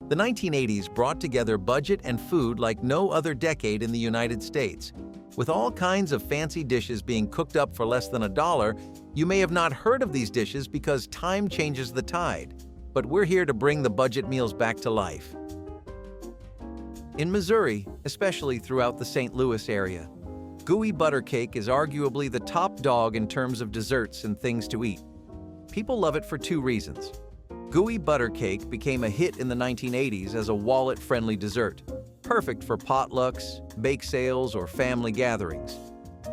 The 1980s brought together budget and food like no other decade in the United States. With all kinds of fancy dishes being cooked up for less than $1, you may have not heard of these dishes because time changes the tide. But we're here to bring the budget meals back to life. In Missouri, especially throughout the St. Louis area, Gooey Buttercake is arguably the top dog in terms of desserts and things to eat. People love it for two reasons. Gooey Buttercake became a hit in the 1980s as a wallet-friendly dessert, perfect for potlucks, bake sales, or family gatherings.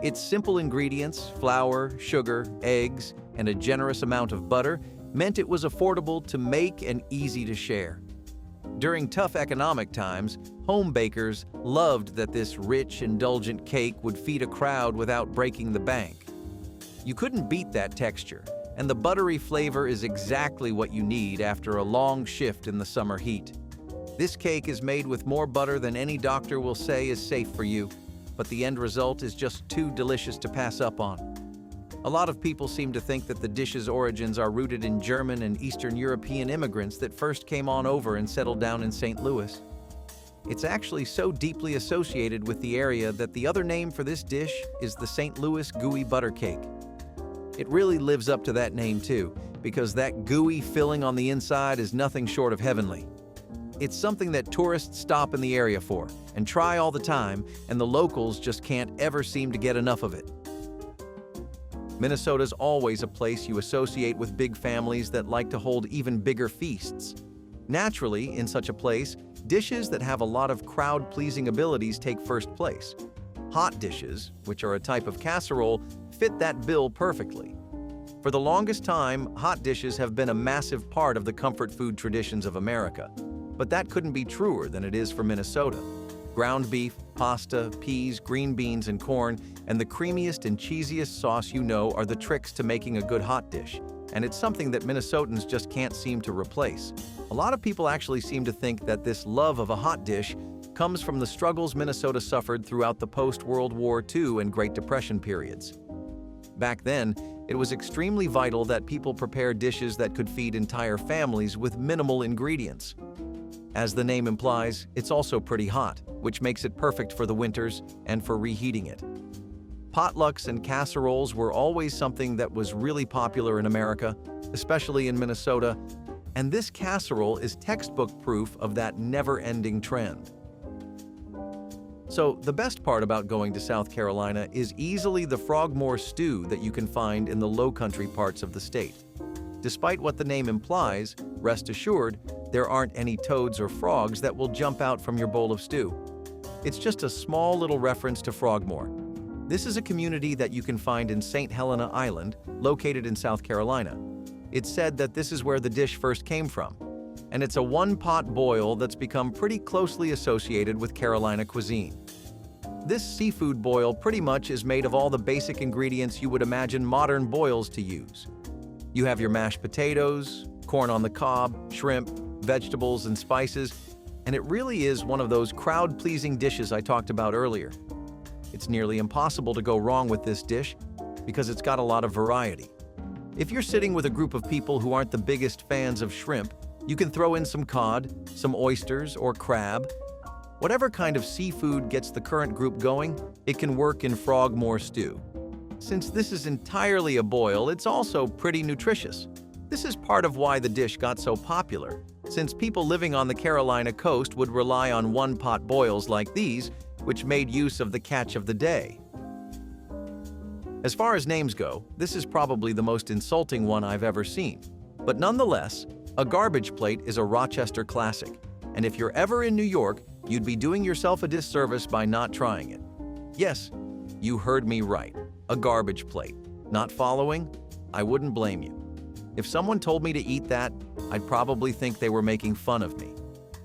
Its simple ingredients, flour, sugar, eggs, and a generous amount of butter meant it was affordable to make and easy to share. During tough economic times, home bakers loved that this rich, indulgent cake would feed a crowd without breaking the bank. You couldn't beat that texture, and the buttery flavor is exactly what you need after a long shift in the summer heat. This cake is made with more butter than any doctor will say is safe for you, but the end result is just too delicious to pass up on. A lot of people seem to think that the dish's origins are rooted in German and Eastern European immigrants that first came on over and settled down in St. Louis. It's actually so deeply associated with the area that the other name for this dish is the St. Louis Gooey Buttercake. It really lives up to that name too, because that gooey filling on the inside is nothing short of heavenly. It's something that tourists stop in the area for and try all the time, and the locals just can't ever seem to get enough of it. Minnesota's always a place you associate with big families that like to hold even bigger feasts. Naturally, in such a place, dishes that have a lot of crowd-pleasing abilities take first place. Hot dishes, which are a type of casserole, fit that bill perfectly. For the longest time, hot dishes have been a massive part of the comfort food traditions of America. But that couldn't be truer than it is for Minnesota. Ground beef, pasta, peas, green beans, and corn, and the creamiest and cheesiest sauce you know are the tricks to making a good hot dish, and it's something that Minnesotans just can't seem to replace. A lot of people actually seem to think that this love of a hot dish comes from the struggles Minnesota suffered throughout the post-World War II and Great Depression periods. Back then, it was extremely vital that people prepare dishes that could feed entire families with minimal ingredients. As the name implies, it's also pretty hot, which makes it perfect for the winters and for reheating it. Potlucks and casseroles were always something that was really popular in America, especially in Minnesota, and this casserole is textbook proof of that never-ending trend. So, the best part about going to South Carolina is easily the Frogmore Stew that you can find in the low-country parts of the state. Despite what the name implies, rest assured, there aren't any toads or frogs that will jump out from your bowl of stew. It's just a small little reference to Frogmore. This is a community that you can find in St. Helena Island, located in South Carolina. It's said that this is where the dish first came from, and it's a one-pot boil that's become pretty closely associated with Carolina cuisine. This seafood boil pretty much is made of all the basic ingredients you would imagine modern boils to use. You have your mashed potatoes, corn on the cob, shrimp, vegetables, and spices, and it really is one of those crowd-pleasing dishes I talked about earlier. It's nearly impossible to go wrong with this dish because it's got a lot of variety. If you're sitting with a group of people who aren't the biggest fans of shrimp, you can throw in some cod, some oysters, or crab. Whatever kind of seafood gets the current group going, it can work in Frogmore Stew. Since this is entirely a boil, it's also pretty nutritious. This is part of why the dish got so popular, since people living on the Carolina coast would rely on one-pot boils like these, which made use of the catch of the day. As far as names go, this is probably the most insulting one I've ever seen. But nonetheless, a garbage plate is a Rochester classic, and if you're ever in New York, you'd be doing yourself a disservice by not trying it. Yes, you heard me right, a garbage plate. Not following? I wouldn't blame you. If someone told me to eat that, I'd probably think they were making fun of me.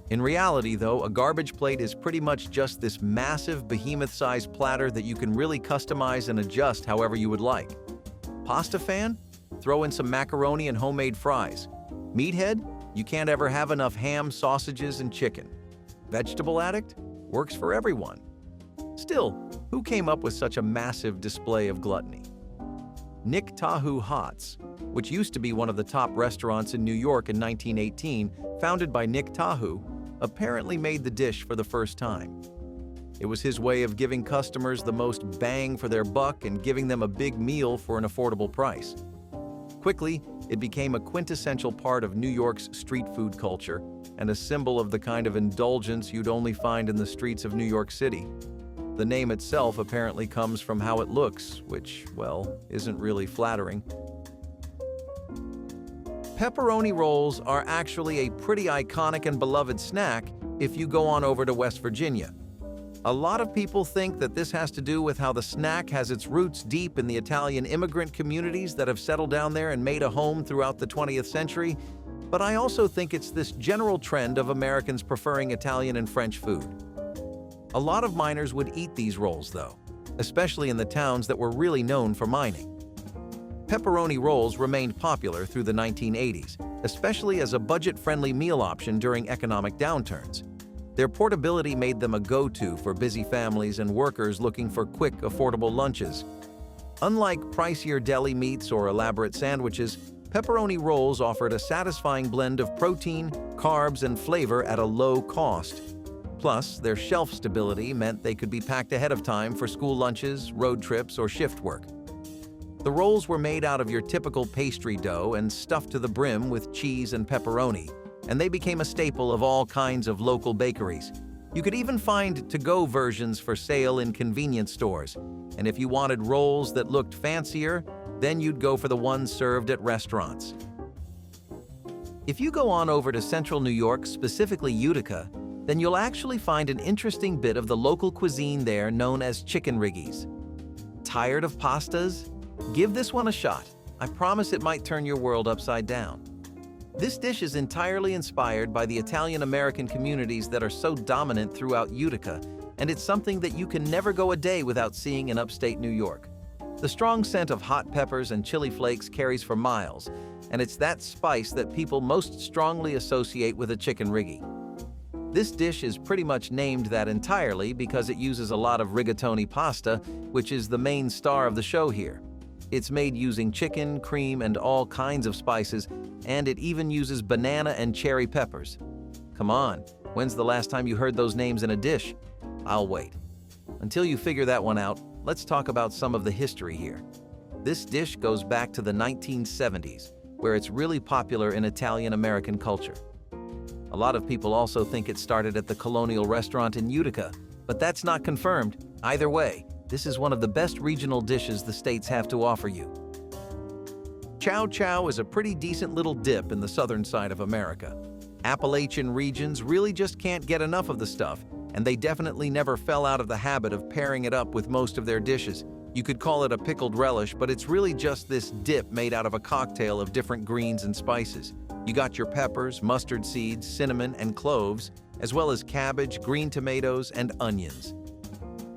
In reality, though, a garbage plate is pretty much just this massive behemoth-sized platter that you can really customize and adjust however you would like. Pasta fan? Throw in some macaroni and homemade fries. Meathead? You can't ever have enough ham, sausages, and chicken. Vegetable addict? Works for everyone. Still, who came up with such a massive display of gluttony? Nick Tahu Hots, which used to be one of the top restaurants in New York in 1918, founded by Nick Tahu, apparently made the dish for the first time. It was his way of giving customers the most bang for their buck and giving them a big meal for an affordable price. Quickly, it became a quintessential part of New York's street food culture and a symbol of the kind of indulgence you'd only find in the streets of New York City. The name itself apparently comes from how it looks, which, well, isn't really flattering. Pepperoni rolls are actually a pretty iconic and beloved snack if you go on over to West Virginia. A lot of people think that this has to do with how the snack has its roots deep in the Italian immigrant communities that have settled down there and made a home throughout the 20th century, but I also think it's this general trend of Americans preferring Italian and French food. A lot of miners would eat these rolls, though, especially in the towns that were really known for mining. Pepperoni rolls remained popular through the 1980s, especially as a budget-friendly meal option during economic downturns. Their portability made them a go-to for busy families and workers looking for quick, affordable lunches. Unlike pricier deli meats or elaborate sandwiches, pepperoni rolls offered a satisfying blend of protein, carbs, and flavor at a low cost. Plus, their shelf stability meant they could be packed ahead of time for school lunches, road trips, or shift work. The rolls were made out of your typical pastry dough and stuffed to the brim with cheese and pepperoni, and they became a staple of all kinds of local bakeries. You could even find to-go versions for sale in convenience stores, and if you wanted rolls that looked fancier, then you'd go for the ones served at restaurants. If you go on over to central New York, specifically Utica, then you'll actually find an interesting bit of the local cuisine there known as chicken riggies. Tired of pastas? Give this one a shot. I promise it might turn your world upside down. This dish is entirely inspired by the Italian-American communities that are so dominant throughout Utica, and it's something that you can never go a day without seeing in upstate New York. The strong scent of hot peppers and chili flakes carries for miles, and it's that spice that people most strongly associate with a chicken riggy. This dish is pretty much named that entirely because it uses a lot of rigatoni pasta, which is the main star of the show here. It's made using chicken, cream, and all kinds of spices, and it even uses banana and cherry peppers. Come on, when's the last time you heard those names in a dish? I'll wait. Until you figure that one out, let's talk about some of the history here. This dish goes back to the 1970s, where it's really popular in Italian-American culture. A lot of people also think it started at the Colonial Restaurant in Utica, but that's not confirmed. Either way, this is one of the best regional dishes the states have to offer you. Chow is a pretty decent little dip in the southern side of America. Appalachian regions really just can't get enough of the stuff, and they definitely never fell out of the habit of pairing it up with most of their dishes. You could call it a pickled relish, but it's really just this dip made out of a cocktail of different greens and spices. You got your peppers, mustard seeds, cinnamon, and cloves, as well as cabbage, green tomatoes, and onions.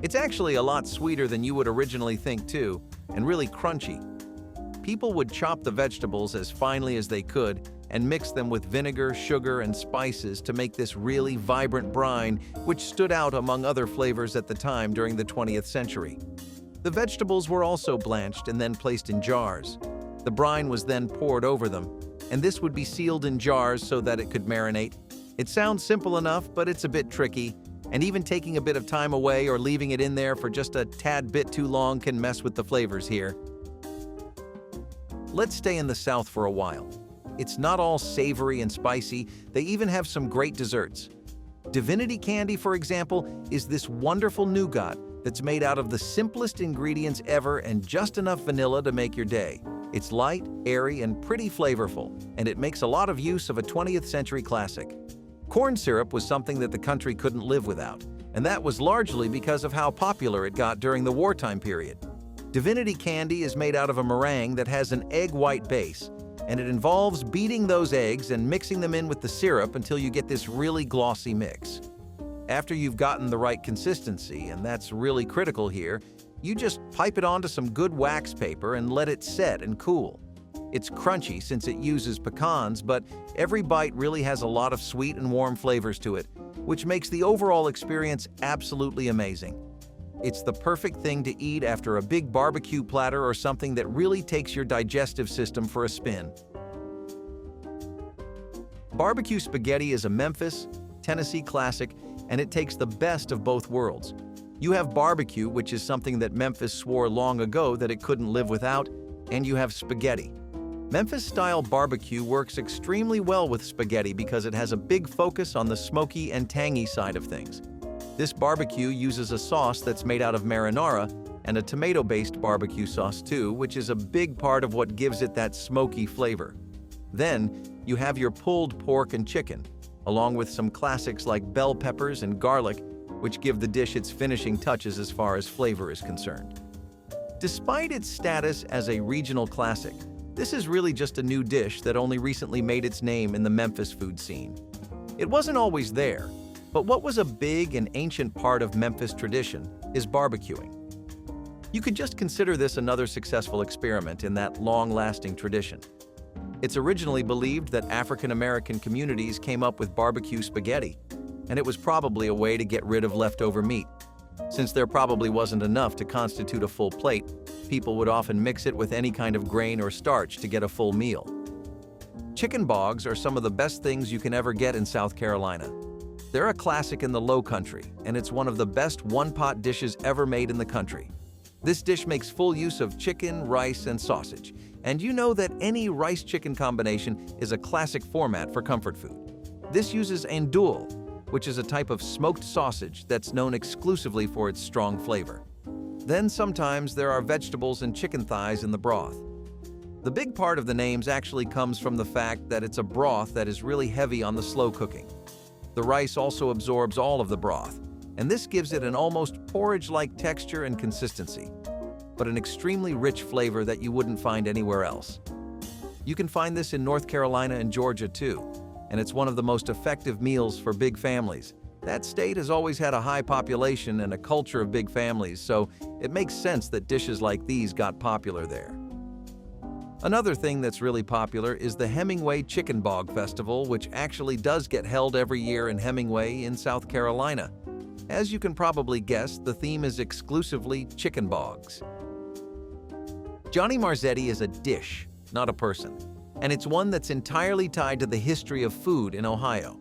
It's actually a lot sweeter than you would originally think too, and really crunchy. People would chop the vegetables as finely as they could and mix them with vinegar, sugar, and spices to make this really vibrant brine, which stood out among other flavors at the time during the 20th century. The vegetables were also blanched and then placed in jars. The brine was then poured over them, and this would be sealed in jars so that it could marinate. It sounds simple enough, but it's a bit tricky, and even taking a bit of time away or leaving it in there for just a tad bit too long can mess with the flavors here. Let's stay in the South for a while. It's not all savory and spicy, they even have some great desserts. Divinity candy, for example, is this wonderful nougat that's made out of the simplest ingredients ever and just enough vanilla to make your day. It's light, airy, and pretty flavorful, and it makes a lot of use of a 20th century classic. Corn syrup was something that the country couldn't live without, and that was largely because of how popular it got during the wartime period. Divinity candy is made out of a meringue that has an egg white base, and it involves beating those eggs and mixing them in with the syrup until you get this really glossy mix. After you've gotten the right consistency, and that's really critical here, you just pipe it onto some good wax paper and let it set and cool. It's crunchy since it uses pecans, but every bite really has a lot of sweet and warm flavors to it, which makes the overall experience absolutely amazing. It's the perfect thing to eat after a big barbecue platter or something that really takes your digestive system for a spin. Barbecue spaghetti is a Memphis, Tennessee classic, and it takes the best of both worlds. You have barbecue, which is something that Memphis swore long ago that it couldn't live without, and you have spaghetti. Memphis-style barbecue works extremely well with spaghetti because it has a big focus on the smoky and tangy side of things. This barbecue uses a sauce that's made out of marinara and a tomato-based barbecue sauce too, which is a big part of what gives it that smoky flavor. Then, you have your pulled pork and chicken, along with some classics like bell peppers and garlic, which give the dish its finishing touches as far as flavor is concerned. Despite its status as a regional classic, this is really just a new dish that only recently made its name in the Memphis food scene. It wasn't always there, but what was a big and ancient part of Memphis tradition is barbecuing. You could just consider this another successful experiment in that long-lasting tradition. It's originally believed that African American communities came up with barbecue spaghetti, and it was probably a way to get rid of leftover meat. Since there probably wasn't enough to constitute a full plate, people would often mix it with any kind of grain or starch to get a full meal. Chicken bogs are some of the best things you can ever get in South Carolina. They're a classic in the Low Country, and it's one of the best one-pot dishes ever made in the country. This dish makes full use of chicken, rice, and sausage, and you know that any rice-chicken combination is a classic format for comfort food. This uses andouille, which is a type of smoked sausage that's known exclusively for its strong flavor. Then sometimes there are vegetables and chicken thighs in the broth. The big part of the names actually comes from the fact that it's a broth that is really heavy on the slow cooking. The rice also absorbs all of the broth, and this gives it an almost porridge-like texture and consistency, but an extremely rich flavor that you wouldn't find anywhere else. You can find this in North Carolina and Georgia too, and it's one of the most effective meals for big families. That state has always had a high population and a culture of big families, so it makes sense that dishes like these got popular there. Another thing that's really popular is the Hemingway Chicken Bog Festival, which actually does get held every year in Hemingway in South Carolina. As you can probably guess, the theme is exclusively chicken bogs. Johnny Marzetti is a dish, not a person, and it's one that's entirely tied to the history of food in Ohio.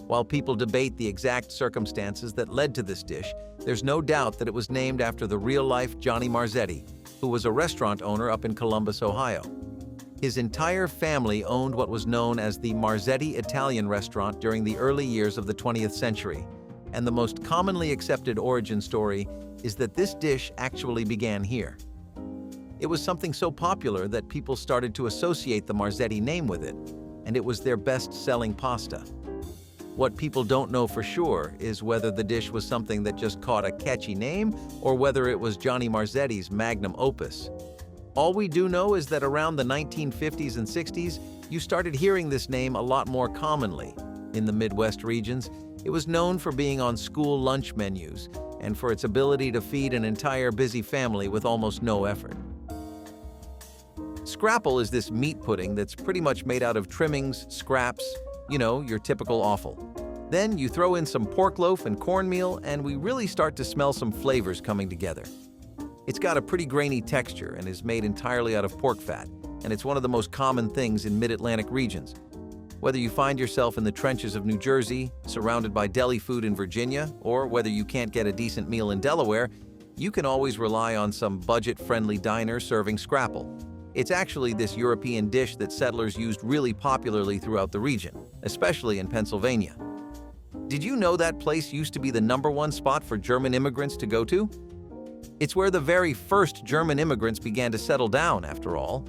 While people debate the exact circumstances that led to this dish, there's no doubt that it was named after the real-life Johnny Marzetti, who was a restaurant owner up in Columbus, Ohio. His entire family owned what was known as the Marzetti Italian restaurant during the early years of the 20th century, and the most commonly accepted origin story is that this dish actually began here. It was something so popular that people started to associate the Marzetti name with it, and it was their best-selling pasta. What people don't know for sure is whether the dish was something that just caught a catchy name or whether it was Johnny Marzetti's magnum opus. All we do know is that around the 1950s and 60s, you started hearing this name a lot more commonly. In the Midwest regions, it was known for being on school lunch menus and for its ability to feed an entire busy family with almost no effort. Scrapple is this meat pudding that's pretty much made out of trimmings, scraps, you know, your typical offal. Then you throw in some pork loaf and cornmeal, and we really start to smell some flavors coming together. It's got a pretty grainy texture and is made entirely out of pork fat, and it's one of the most common things in mid-Atlantic regions. Whether you find yourself in the trenches of New Jersey, surrounded by deli food in Virginia, or whether you can't get a decent meal in Delaware, you can always rely on some budget-friendly diner serving scrapple. It's actually this European dish that settlers used really popularly throughout the region, especially in Pennsylvania. Did you know that place used to be the #1 spot for German immigrants to go to? It's where the very first German immigrants began to settle down, after all.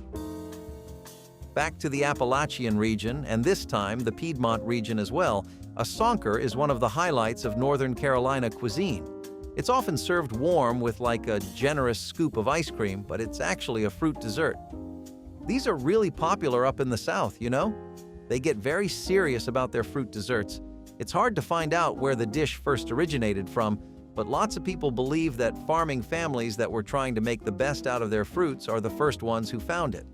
Back to the Appalachian region, and this time the Piedmont region as well, a Sonker is one of the highlights of Northern Carolina cuisine. It's often served warm with like a generous scoop of ice cream, but it's actually a fruit dessert. These are really popular up in the South, you know? They get very serious about their fruit desserts. It's hard to find out where the dish first originated from, but lots of people believe that farming families that were trying to make the best out of their fruits are the first ones who found it.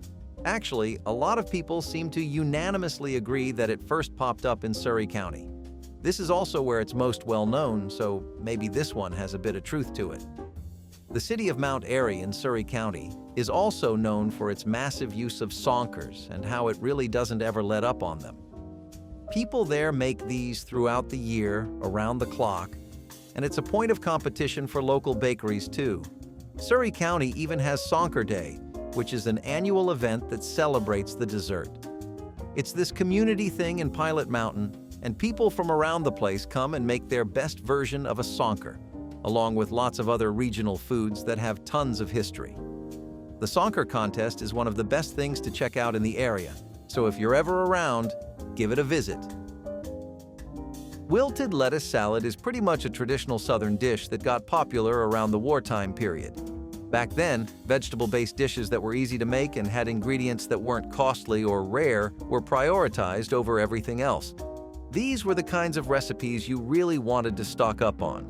Actually, a lot of people seem to unanimously agree that it first popped up in Surry County. This is also where it's most well known, so maybe this one has a bit of truth to it. The city of Mount Airy in Surry County is also known for its massive use of sonkers and how it really doesn't ever let up on them. People there make these throughout the year, around the clock, and it's a point of competition for local bakeries too. Surrey County even has Sonker Day, which is an annual event that celebrates the dessert. It's this community thing in Pilot Mountain, and people from around the place come and make their best version of a Sonker, along with lots of other regional foods that have tons of history. The Sonker contest is one of the best things to check out in the area, so if you're ever around, give it a visit. Wilted lettuce salad is pretty much a traditional Southern dish that got popular around the wartime period. Back then, vegetable-based dishes that were easy to make and had ingredients that weren't costly or rare were prioritized over everything else. These were the kinds of recipes you really wanted to stock up on.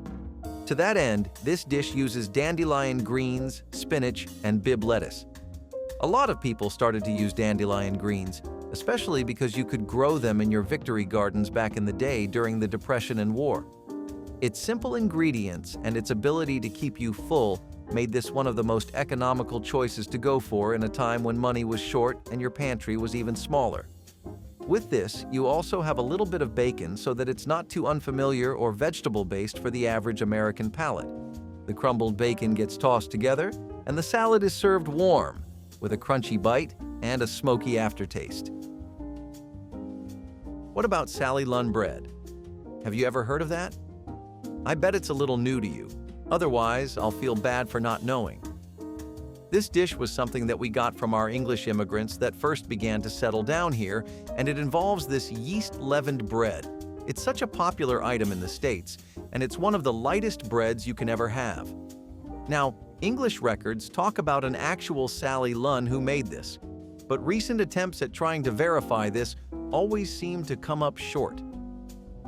To that end, this dish uses dandelion greens, spinach, and Bibb lettuce. A lot of people started to use dandelion greens, especially because you could grow them in your victory gardens back in the day during the Depression and War. Its simple ingredients and its ability to keep you full made this one of the most economical choices to go for in a time when money was short and your pantry was even smaller. With this, you also have a little bit of bacon so that it's not too unfamiliar or vegetable-based for the average American palate. The crumbled bacon gets tossed together, and the salad is served warm, with a crunchy bite and a smoky aftertaste. What about Sally Lunn bread? Have you ever heard of that? I bet it's a little new to you. Otherwise, I'll feel bad for not knowing. This dish was something that we got from our English immigrants that first began to settle down here, and it involves this yeast-leavened bread. It's such a popular item in the States, and it's one of the lightest breads you can ever have. Now, English records talk about an actual Sally Lunn who made this, but recent attempts at trying to verify this always seem to come up short.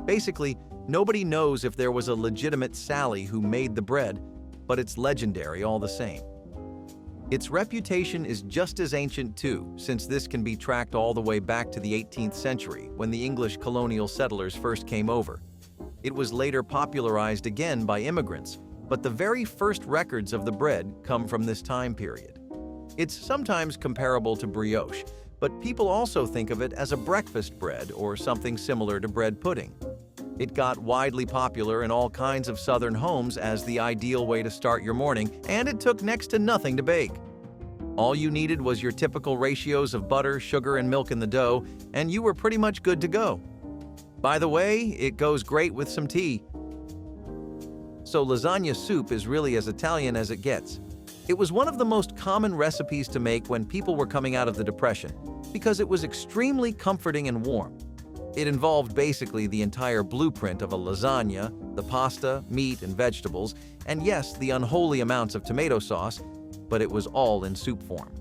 Basically, nobody knows if there was a legitimate Sally who made the bread, but it's legendary all the same. Its reputation is just as ancient too, since this can be tracked all the way back to the 18th century when the English colonial settlers first came over. It was later popularized again by immigrants, but the very first records of the bread come from this time period. It's sometimes comparable to brioche, but people also think of it as a breakfast bread or something similar to bread pudding. It got widely popular in all kinds of Southern homes as the ideal way to start your morning, and it took next to nothing to bake. All you needed was your typical ratios of butter, sugar, and milk in the dough, and you were pretty much good to go. By the way, it goes great with some tea. So lasagna soup is really as Italian as it gets. It was one of the most common recipes to make when people were coming out of the Depression, because it was extremely comforting and warm. It involved basically the entire blueprint of a lasagna, the pasta, meat, and vegetables, and yes, the unholy amounts of tomato sauce, but it was all in soup form.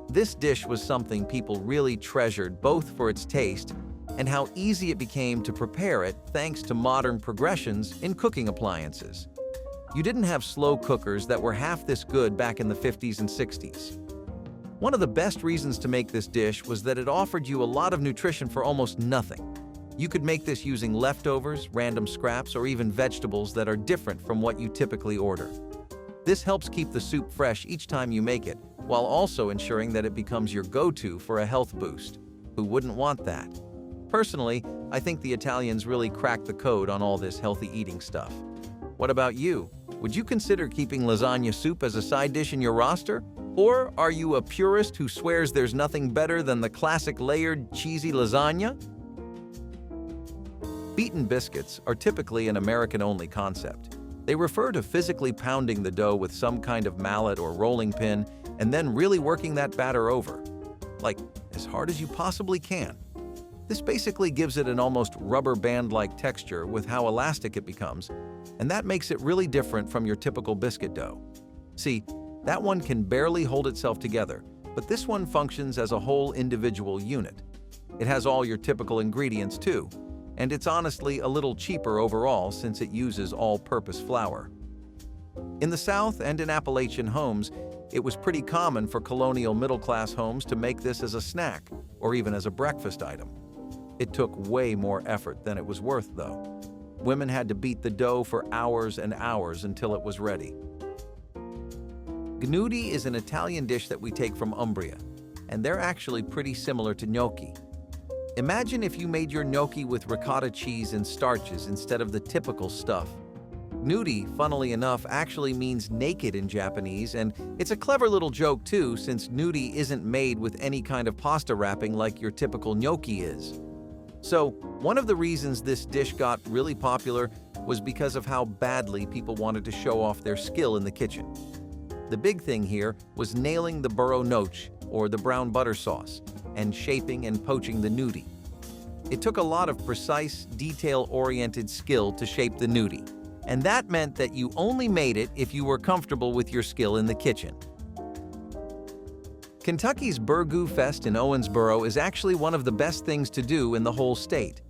This dish was something people really treasured both for its taste and how easy it became to prepare it thanks to modern progressions in cooking appliances. You didn't have slow cookers that were half this good back in the 50s and 60s. One of the best reasons to make this dish was that it offered you a lot of nutrition for almost nothing. You could make this using leftovers, random scraps, or even vegetables that are different from what you typically order. This helps keep the soup fresh each time you make it, while also ensuring that it becomes your go-to for a health boost. Who wouldn't want that? Personally, I think the Italians really cracked the code on all this healthy eating stuff. What about you? Would you consider keeping lasagna soup as a side dish in your roster? Or are you a purist who swears there's nothing better than the classic layered, cheesy lasagna? Beaten biscuits are typically an American-only concept. They refer to physically pounding the dough with some kind of mallet or rolling pin and then really working that batter over, like as hard as you possibly can. This basically gives it an almost rubber band-like texture with how elastic it becomes, and that makes it really different from your typical biscuit dough. See, that one can barely hold itself together, but this one functions as a whole individual unit. It has all your typical ingredients too, and it's honestly a little cheaper overall since it uses all-purpose flour. In the South and in Appalachian homes, it was pretty common for colonial middle-class homes to make this as a snack or even as a breakfast item. It took way more effort than it was worth, though. Women had to beat the dough for hours and hours until it was ready. Nudi is an Italian dish that we take from Umbria, and they're actually pretty similar to gnocchi. Imagine if you made your gnocchi with ricotta cheese and starches instead of the typical stuff. Nudi, funnily enough, actually means naked in Japanese, and it's a clever little joke too, since nudi isn't made with any kind of pasta wrapping like your typical gnocchi is. So, one of the reasons this dish got really popular was because of how badly people wanted to show off their skill in the kitchen. The big thing here was nailing the burro noche, or the brown butter sauce, and shaping and poaching the nudi. It took a lot of precise, detail-oriented skill to shape the nudi, and that meant that you only made it if you were comfortable with your skill in the kitchen. Kentucky's Burgu Fest in Owensboro is actually one of the best things to do in the whole state.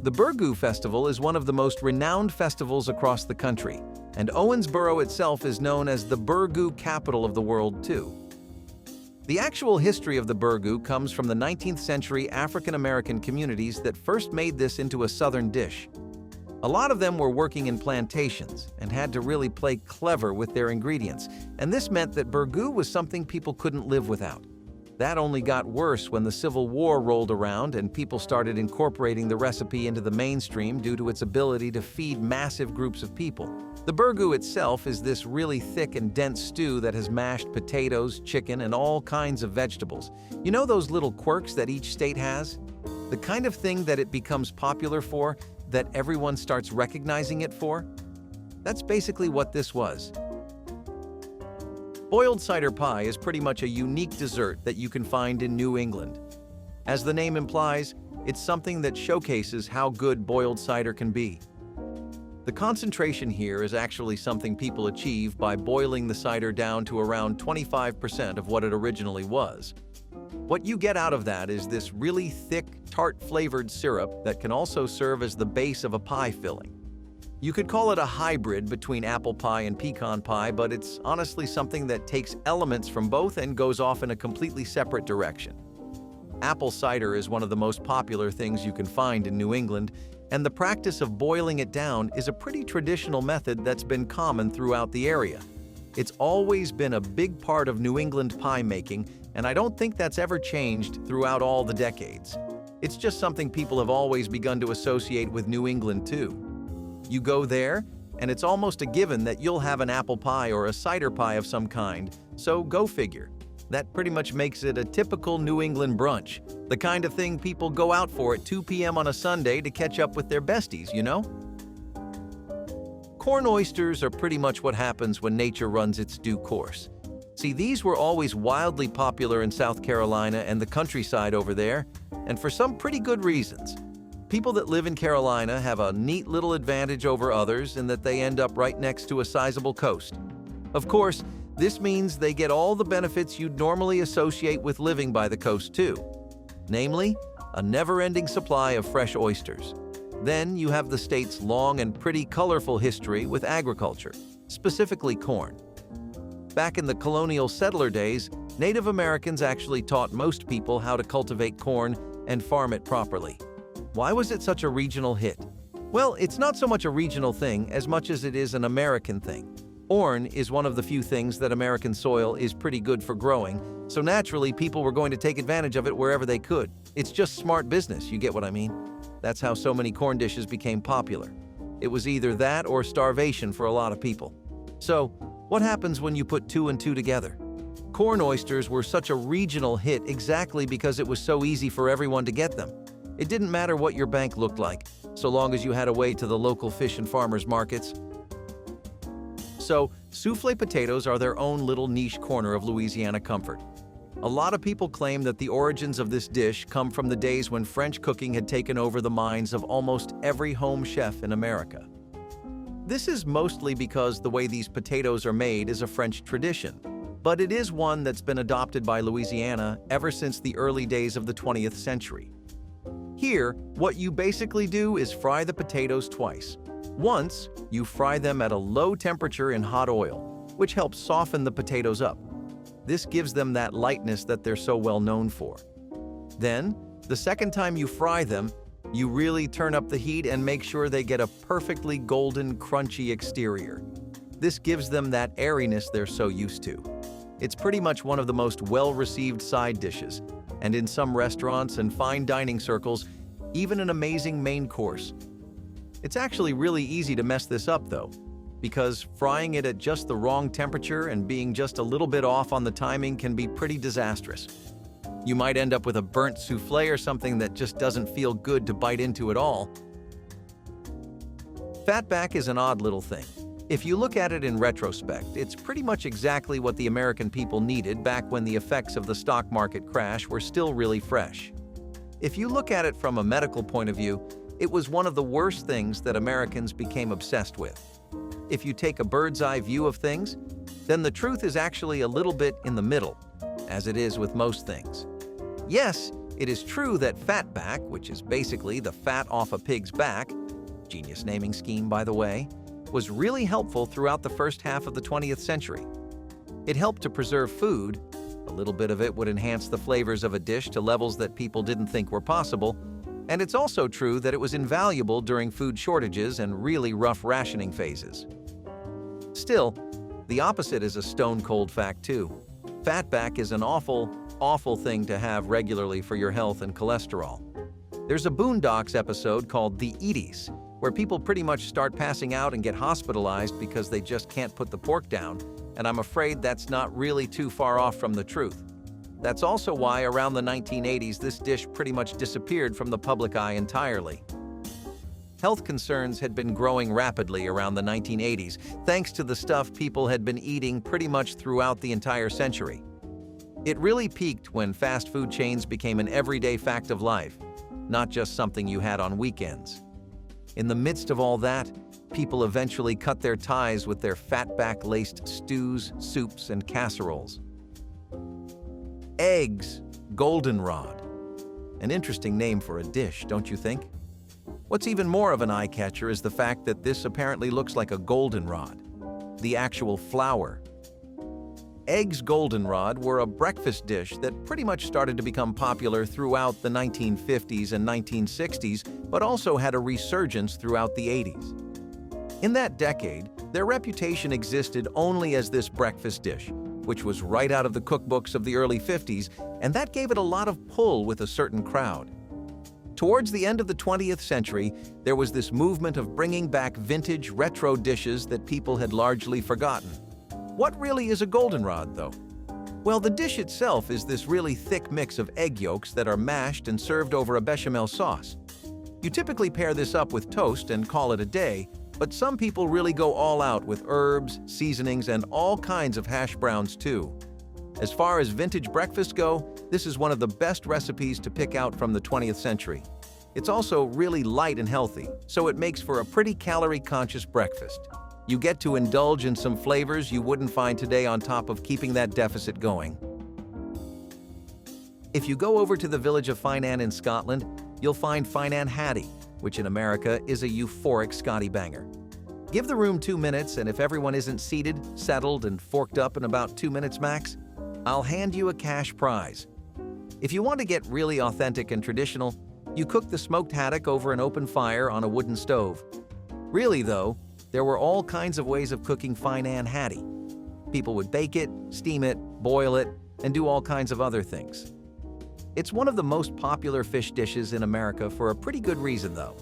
The Burgu Festival is one of the most renowned festivals across the country, and Owensboro itself is known as the Burgu capital of the world too. The actual history of the Burgu comes from the 19th century African-American communities that first made this into a southern dish. A lot of them were working in plantations and had to really play clever with their ingredients, and this meant that Burgu was something people couldn't live without. That only got worse when the Civil War rolled around and people started incorporating the recipe into the mainstream due to its ability to feed massive groups of people. The Burgu itself is this really thick and dense stew that has mashed potatoes, chicken, and all kinds of vegetables. You know those little quirks that each state has? The kind of thing that it becomes popular for, that everyone starts recognizing it for? That's basically what this was. Boiled cider pie is pretty much a unique dessert that you can find in New England. As the name implies, it's something that showcases how good boiled cider can be. The concentration here is actually something people achieve by boiling the cider down to around 25% of what it originally was. What you get out of that is this really thick, tart-flavored syrup that can also serve as the base of a pie filling. You could call it a hybrid between apple pie and pecan pie, but it's honestly something that takes elements from both and goes off in a completely separate direction. Apple cider is one of the most popular things you can find in New England, and the practice of boiling it down is a pretty traditional method that's been common throughout the area. It's always been a big part of New England pie making, and I don't think that's ever changed throughout all the decades. It's just something people have always begun to associate with New England too. You go there, and it's almost a given that you'll have an apple pie or a cider pie of some kind, so go figure. That pretty much makes it a typical New England brunch, the kind of thing people go out for at 2 p.m. on a Sunday to catch up with their besties, you know? Corn oysters are pretty much what happens when nature runs its due course. See, these were always wildly popular in South Carolina and the countryside over there, and for some pretty good reasons. People that live in Carolina have a neat little advantage over others in that they end up right next to a sizable coast. Of course, this means they get all the benefits you'd normally associate with living by the coast too. Namely, a never-ending supply of fresh oysters. Then you have the state's long and pretty colorful history with agriculture, specifically corn. Back in the colonial settler days, Native Americans actually taught most people how to cultivate corn and farm it properly. Why was it such a regional hit? Well, it's not so much a regional thing as much as it is an American thing. Corn is one of the few things that American soil is pretty good for growing, so naturally people were going to take advantage of it wherever they could. It's just smart business, you get what I mean? That's how so many corn dishes became popular. It was either that or starvation for a lot of people. So, what happens when you put two and two together? Corn oysters were such a regional hit exactly because it was so easy for everyone to get them. It didn't matter what your bank looked like, so long as you had a way to the local fish and farmers markets. So, soufflé potatoes are their own little niche corner of Louisiana comfort. A lot of people claim that the origins of this dish come from the days when French cooking had taken over the minds of almost every home chef in America. This is mostly because the way these potatoes are made is a French tradition, but it is one that's been adopted by Louisiana ever since the early days of the 20th century. Here, what you basically do is fry the potatoes twice. Once, you fry them at a low temperature in hot oil, which helps soften the potatoes up. This gives them that lightness that they're so well known for. Then, the second time you fry them, you really turn up the heat and make sure they get a perfectly golden, crunchy exterior. This gives them that airiness they're so used to. It's pretty much one of the most well-received side dishes, and in some restaurants and fine dining circles, even an amazing main course. It's actually really easy to mess this up though, because frying it at just the wrong temperature and being just a little bit off on the timing can be pretty disastrous. You might end up with a burnt souffle or something that just doesn't feel good to bite into at all. Fatback is an odd little thing. If you look at it in retrospect, it's pretty much exactly what the American people needed back when the effects of the stock market crash were still really fresh. If you look at it from a medical point of view, it was one of the worst things that Americans became obsessed with. If you take a bird's eye view of things, then the truth is actually a little bit in the middle, as it is with most things. Yes, it is true that fatback, which is basically the fat off a pig's back, genius naming scheme by the way, was really helpful throughout the first half of the 20th century. It helped to preserve food. A little bit of it would enhance the flavors of a dish to levels that people didn't think were possible. And it's also true that it was invaluable during food shortages and really rough rationing phases. Still, the opposite is a stone-cold fact too. Fatback is an awful thing to have regularly for your health and cholesterol. There's a Boondocks episode called The Eaties, where people pretty much start passing out and get hospitalized because they just can't put the pork down, and I'm afraid that's not really too far off from the truth. That's also why around the 1980s this dish pretty much disappeared from the public eye entirely. Health concerns had been growing rapidly around the 1980s thanks to the stuff people had been eating pretty much throughout the entire century. It really peaked when fast food chains became an everyday fact of life, not just something you had on weekends. In the midst of all that, people eventually cut their ties with their fatback-laced stews, soups, and casseroles. Eggs goldenrod. An interesting name for a dish, don't you think? What's even more of an eye-catcher is the fact that this apparently looks like a goldenrod, the actual flour. Eggs goldenrod were a breakfast dish that pretty much started to become popular throughout the 1950s and 1960s, but also had a resurgence throughout the 80s. In that decade, their reputation existed only as this breakfast dish, which was right out of the cookbooks of the early 50s, and that gave it a lot of pull with a certain crowd. Towards the end of the 20th century, there was this movement of bringing back vintage retro dishes that people had largely forgotten. What really is a goldenrod, though? Well, the dish itself is this really thick mix of egg yolks that are mashed and served over a bechamel sauce. You typically pair this up with toast and call it a day, but some people really go all out with herbs, seasonings, and all kinds of hash browns too. As far as vintage breakfasts go, this is one of the best recipes to pick out from the 20th century. It's also really light and healthy, so it makes for a pretty calorie-conscious breakfast. You get to indulge in some flavors you wouldn't find today on top of keeping that deficit going. If you go over to the village of Finan in Scotland, you'll find finan hatti, which in America is a euphoric Scotty banger. Give the room 2 minutes, and if everyone isn't seated, settled, and forked up in about 2 minutes max, I'll hand you a cash prize. If you want to get really authentic and traditional, you cook the smoked haddock over an open fire on a wooden stove. Really though, there were all kinds of ways of cooking finan hatti. People would bake it, steam it, boil it, and do all kinds of other things. It's one of the most popular fish dishes in America for a pretty good reason though,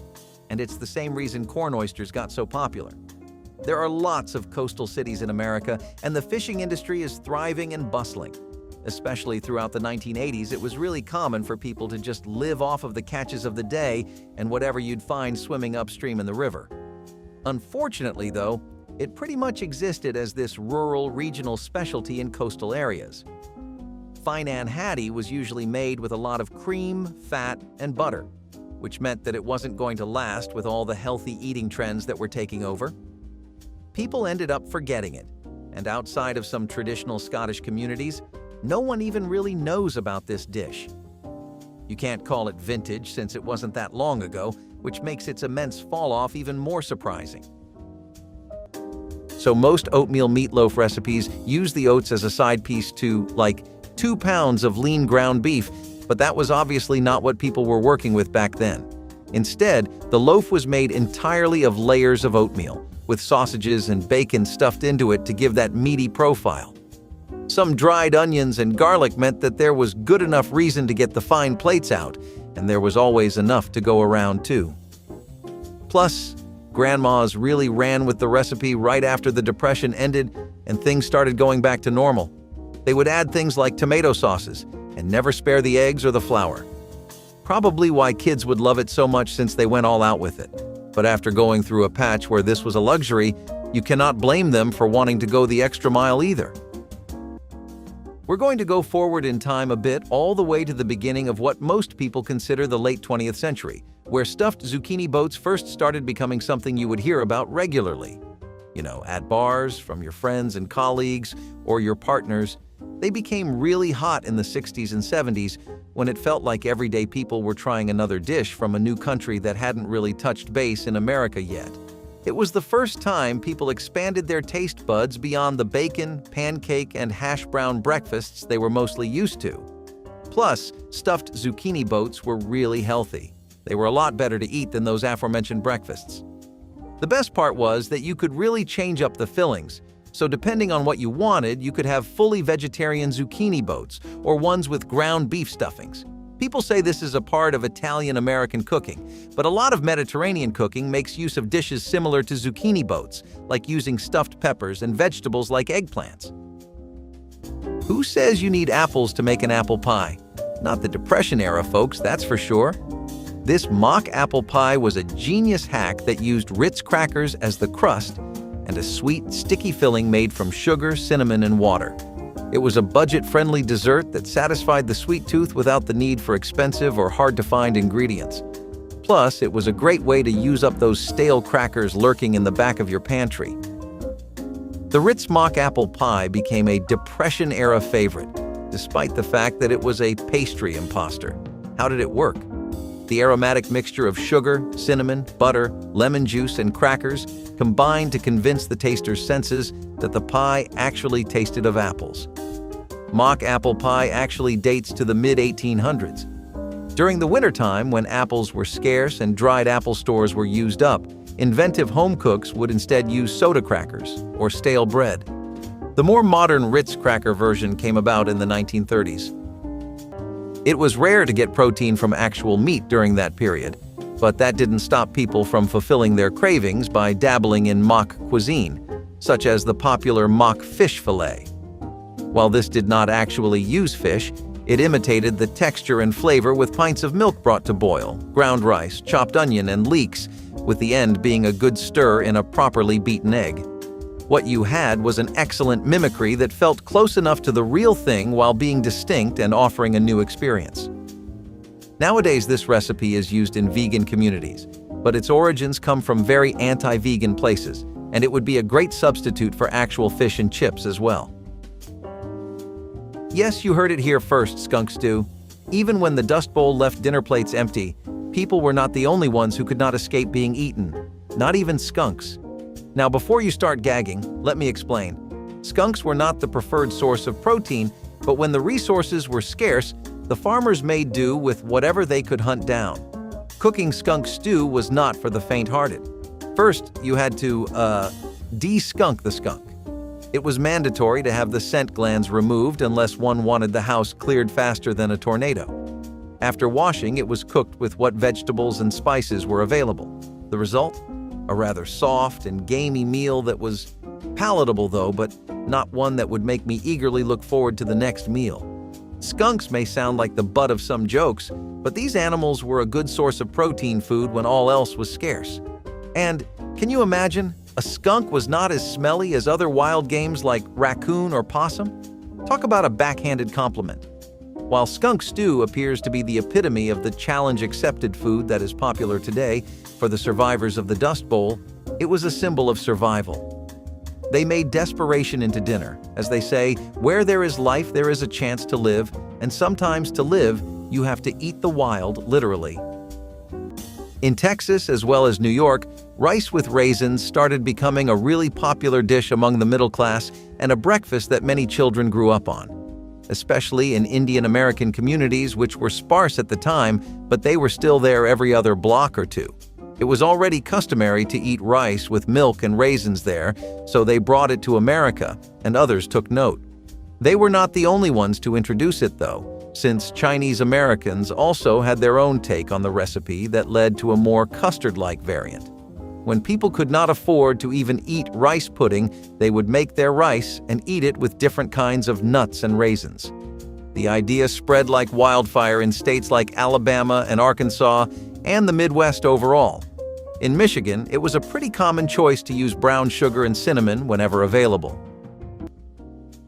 and it's the same reason corn oysters got so popular. There are lots of coastal cities in America, and the fishing industry is thriving and bustling. Especially throughout the 1980s, it was really common for people to just live off of the catches of the day and whatever you'd find swimming upstream in the river. Unfortunately, though, it pretty much existed as this rural, regional specialty in coastal areas. Finan hatti was usually made with a lot of cream, fat, and butter, which meant that it wasn't going to last with all the healthy eating trends that were taking over. People ended up forgetting it, and outside of some traditional Scottish communities, no one even really knows about this dish. You can't call it vintage since it wasn't that long ago, which makes its immense fall-off even more surprising. So most oatmeal meatloaf recipes use the oats as a side piece to, like, 2 pounds of lean ground beef, but that was obviously not what people were working with back then. Instead, the loaf was made entirely of layers of oatmeal, with sausages and bacon stuffed into it to give that meaty profile. Some dried onions and garlic meant that there was good enough reason to get the fine plates out, and there was always enough to go around too. Plus, grandmas really ran with the recipe right after the Depression ended and things started going back to normal. They would add things like tomato sauces and never spare the eggs or the flour. Probably why kids would love it so much since they went all out with it. But after going through a patch where this was a luxury, you cannot blame them for wanting to go the extra mile either. We're going to go forward in time a bit, all the way to the beginning of what most people consider the late 20th century, where stuffed zucchini boats first started becoming something you would hear about regularly. You know, at bars, from your friends and colleagues, or your partners. They became really hot in the 60s and 70s when it felt like everyday people were trying another dish from a new country that hadn't really touched base in America yet. It was the first time people expanded their taste buds beyond the bacon, pancake, and hash brown breakfasts they were mostly used to. Plus, stuffed zucchini boats were really healthy. They were a lot better to eat than those aforementioned breakfasts. The best part was that you could really change up the fillings, so depending on what you wanted, you could have fully vegetarian zucchini boats or ones with ground beef stuffings. People say this is a part of Italian-American cooking, but a lot of Mediterranean cooking makes use of dishes similar to zucchini boats, like using stuffed peppers and vegetables like eggplants. Who says you need apples to make an apple pie? Not the Depression era, folks, that's for sure. This mock apple pie was a genius hack that used Ritz crackers as the crust and a sweet, sticky filling made from sugar, cinnamon, and water. It was a budget-friendly dessert that satisfied the sweet tooth without the need for expensive or hard-to-find ingredients. Plus, it was a great way to use up those stale crackers lurking in the back of your pantry. The Ritz mock apple pie became a Depression-era favorite, despite the fact that it was a pastry imposter. How did it work? The aromatic mixture of sugar, cinnamon, butter, lemon juice, and crackers combined to convince the taster's senses that the pie actually tasted of apples. Mock apple pie actually dates to the mid-1800s. During the wintertime, when apples were scarce and dried apple stores were used up, inventive home cooks would instead use soda crackers or stale bread. The more modern Ritz cracker version came about in the 1930s. It was rare to get protein from actual meat during that period, but that didn't stop people from fulfilling their cravings by dabbling in mock cuisine, such as the popular mock fish fillet. While this did not actually use fish, it imitated the texture and flavor with pints of milk brought to boil, ground rice, chopped onion, and leeks, with the end being a good stir in a properly beaten egg. What you had was an excellent mimicry that felt close enough to the real thing while being distinct and offering a new experience. Nowadays, this recipe is used in vegan communities, but its origins come from very anti-vegan places, and it would be a great substitute for actual fish and chips as well. Yes, you heard it here first, skunk stew. Even when the Dust Bowl left dinner plates empty, people were not the only ones who could not escape being eaten, not even skunks. Now, before you start gagging, let me explain. Skunks were not the preferred source of protein, but when the resources were scarce, the farmers made do with whatever they could hunt down. Cooking skunk stew was not for the faint-hearted. First, you had to, de-skunk the skunk. It was mandatory to have the scent glands removed unless one wanted the house cleared faster than a tornado. After washing, it was cooked with what vegetables and spices were available. The result? A rather soft and gamey meal that was palatable though, but not one that would make me eagerly look forward to the next meal. Skunks may sound like the butt of some jokes, but these animals were a good source of protein food when all else was scarce. And can you imagine? A skunk was not as smelly as other wild games like raccoon or possum? Talk about a backhanded compliment. While skunk stew appears to be the epitome of the challenge-accepted food that is popular today for the survivors of the Dust Bowl, it was a symbol of survival. They made desperation into dinner. As they say, where there is life, there is a chance to live, and sometimes to live, you have to eat the wild, literally. In Texas, as well as New York, rice with raisins started becoming a really popular dish among the middle class and a breakfast that many children grew up on. Especially in Indian American communities, which were sparse at the time, but they were still there every other block or two. It was already customary to eat rice with milk and raisins there, so they brought it to America, and others took note. They were not the only ones to introduce it though, since Chinese Americans also had their own take on the recipe that led to a more custard-like variant. When people could not afford to even eat rice pudding, they would make their rice and eat it with different kinds of nuts and raisins. The idea spread like wildfire in states like Alabama and Arkansas and the Midwest overall. In Michigan, it was a pretty common choice to use brown sugar and cinnamon whenever available.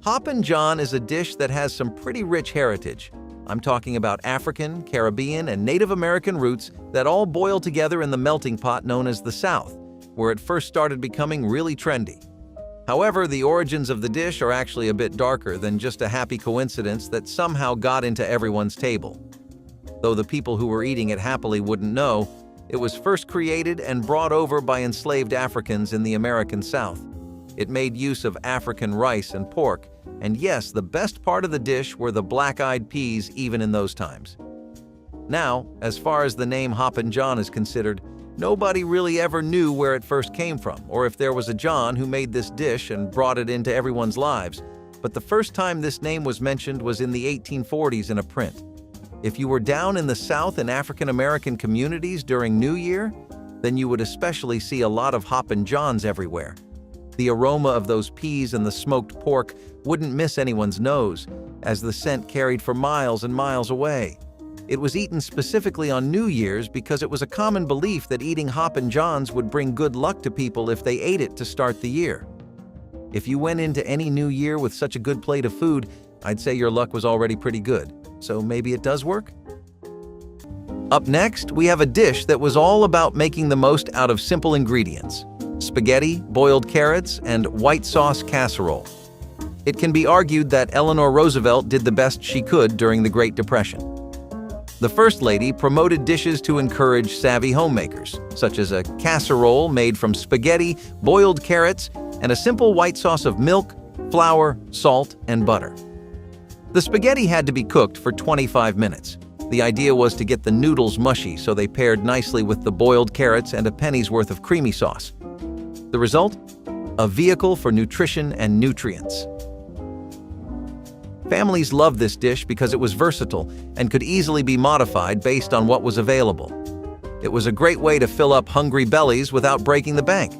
Hoppin' John is a dish that has some pretty rich heritage. I'm talking about African, Caribbean, and Native American roots that all boil together in the melting pot known as the South, where it first started becoming really trendy. However, the origins of the dish are actually a bit darker than just a happy coincidence that somehow got into everyone's table. Though the people who were eating it happily wouldn't know, it was first created and brought over by enslaved Africans in the American South. It made use of African rice and pork, and yes, the best part of the dish were the black-eyed peas even in those times. Now, as far as the name Hoppin' John is considered, nobody really ever knew where it first came from, or if there was a John who made this dish and brought it into everyone's lives. But the first time this name was mentioned was in the 1840s in a print. If you were down in the South in African American communities during New Year, then you would especially see a lot of Hoppin' Johns everywhere. The aroma of those peas and the smoked pork wouldn't miss anyone's nose, as the scent carried for miles and miles away. It was eaten specifically on New Year's because it was a common belief that eating Hoppin' Johns would bring good luck to people if they ate it to start the year. If you went into any new year with such a good plate of food, I'd say your luck was already pretty good. So maybe it does work? Up next, we have a dish that was all about making the most out of simple ingredients: spaghetti, boiled carrots, and white sauce casserole. It can be argued that Eleanor Roosevelt did the best she could during the Great Depression. The First Lady promoted dishes to encourage savvy homemakers, such as a casserole made from spaghetti, boiled carrots, and a simple white sauce of milk, flour, salt, and butter. The spaghetti had to be cooked for 25 minutes. The idea was to get the noodles mushy so they paired nicely with the boiled carrots and a penny's worth of creamy sauce. The result? A vehicle for nutrition and nutrients. Families loved this dish because it was versatile and could easily be modified based on what was available. It was a great way to fill up hungry bellies without breaking the bank.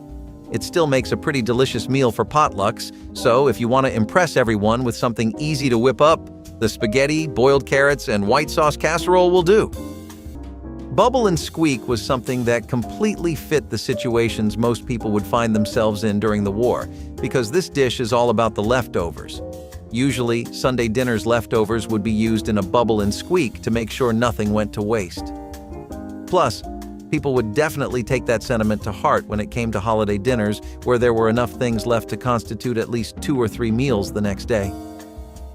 It still makes a pretty delicious meal for potlucks, so if you want to impress everyone with something easy to whip up, the spaghetti, boiled carrots, and white sauce casserole will do. Bubble and squeak was something that completely fit the situations most people would find themselves in during the war, because this dish is all about the leftovers. Usually, Sunday dinner's leftovers would be used in a bubble and squeak to make sure nothing went to waste. Plus, people would definitely take that sentiment to heart when it came to holiday dinners where there were enough things left to constitute at least 2 or 3 meals the next day.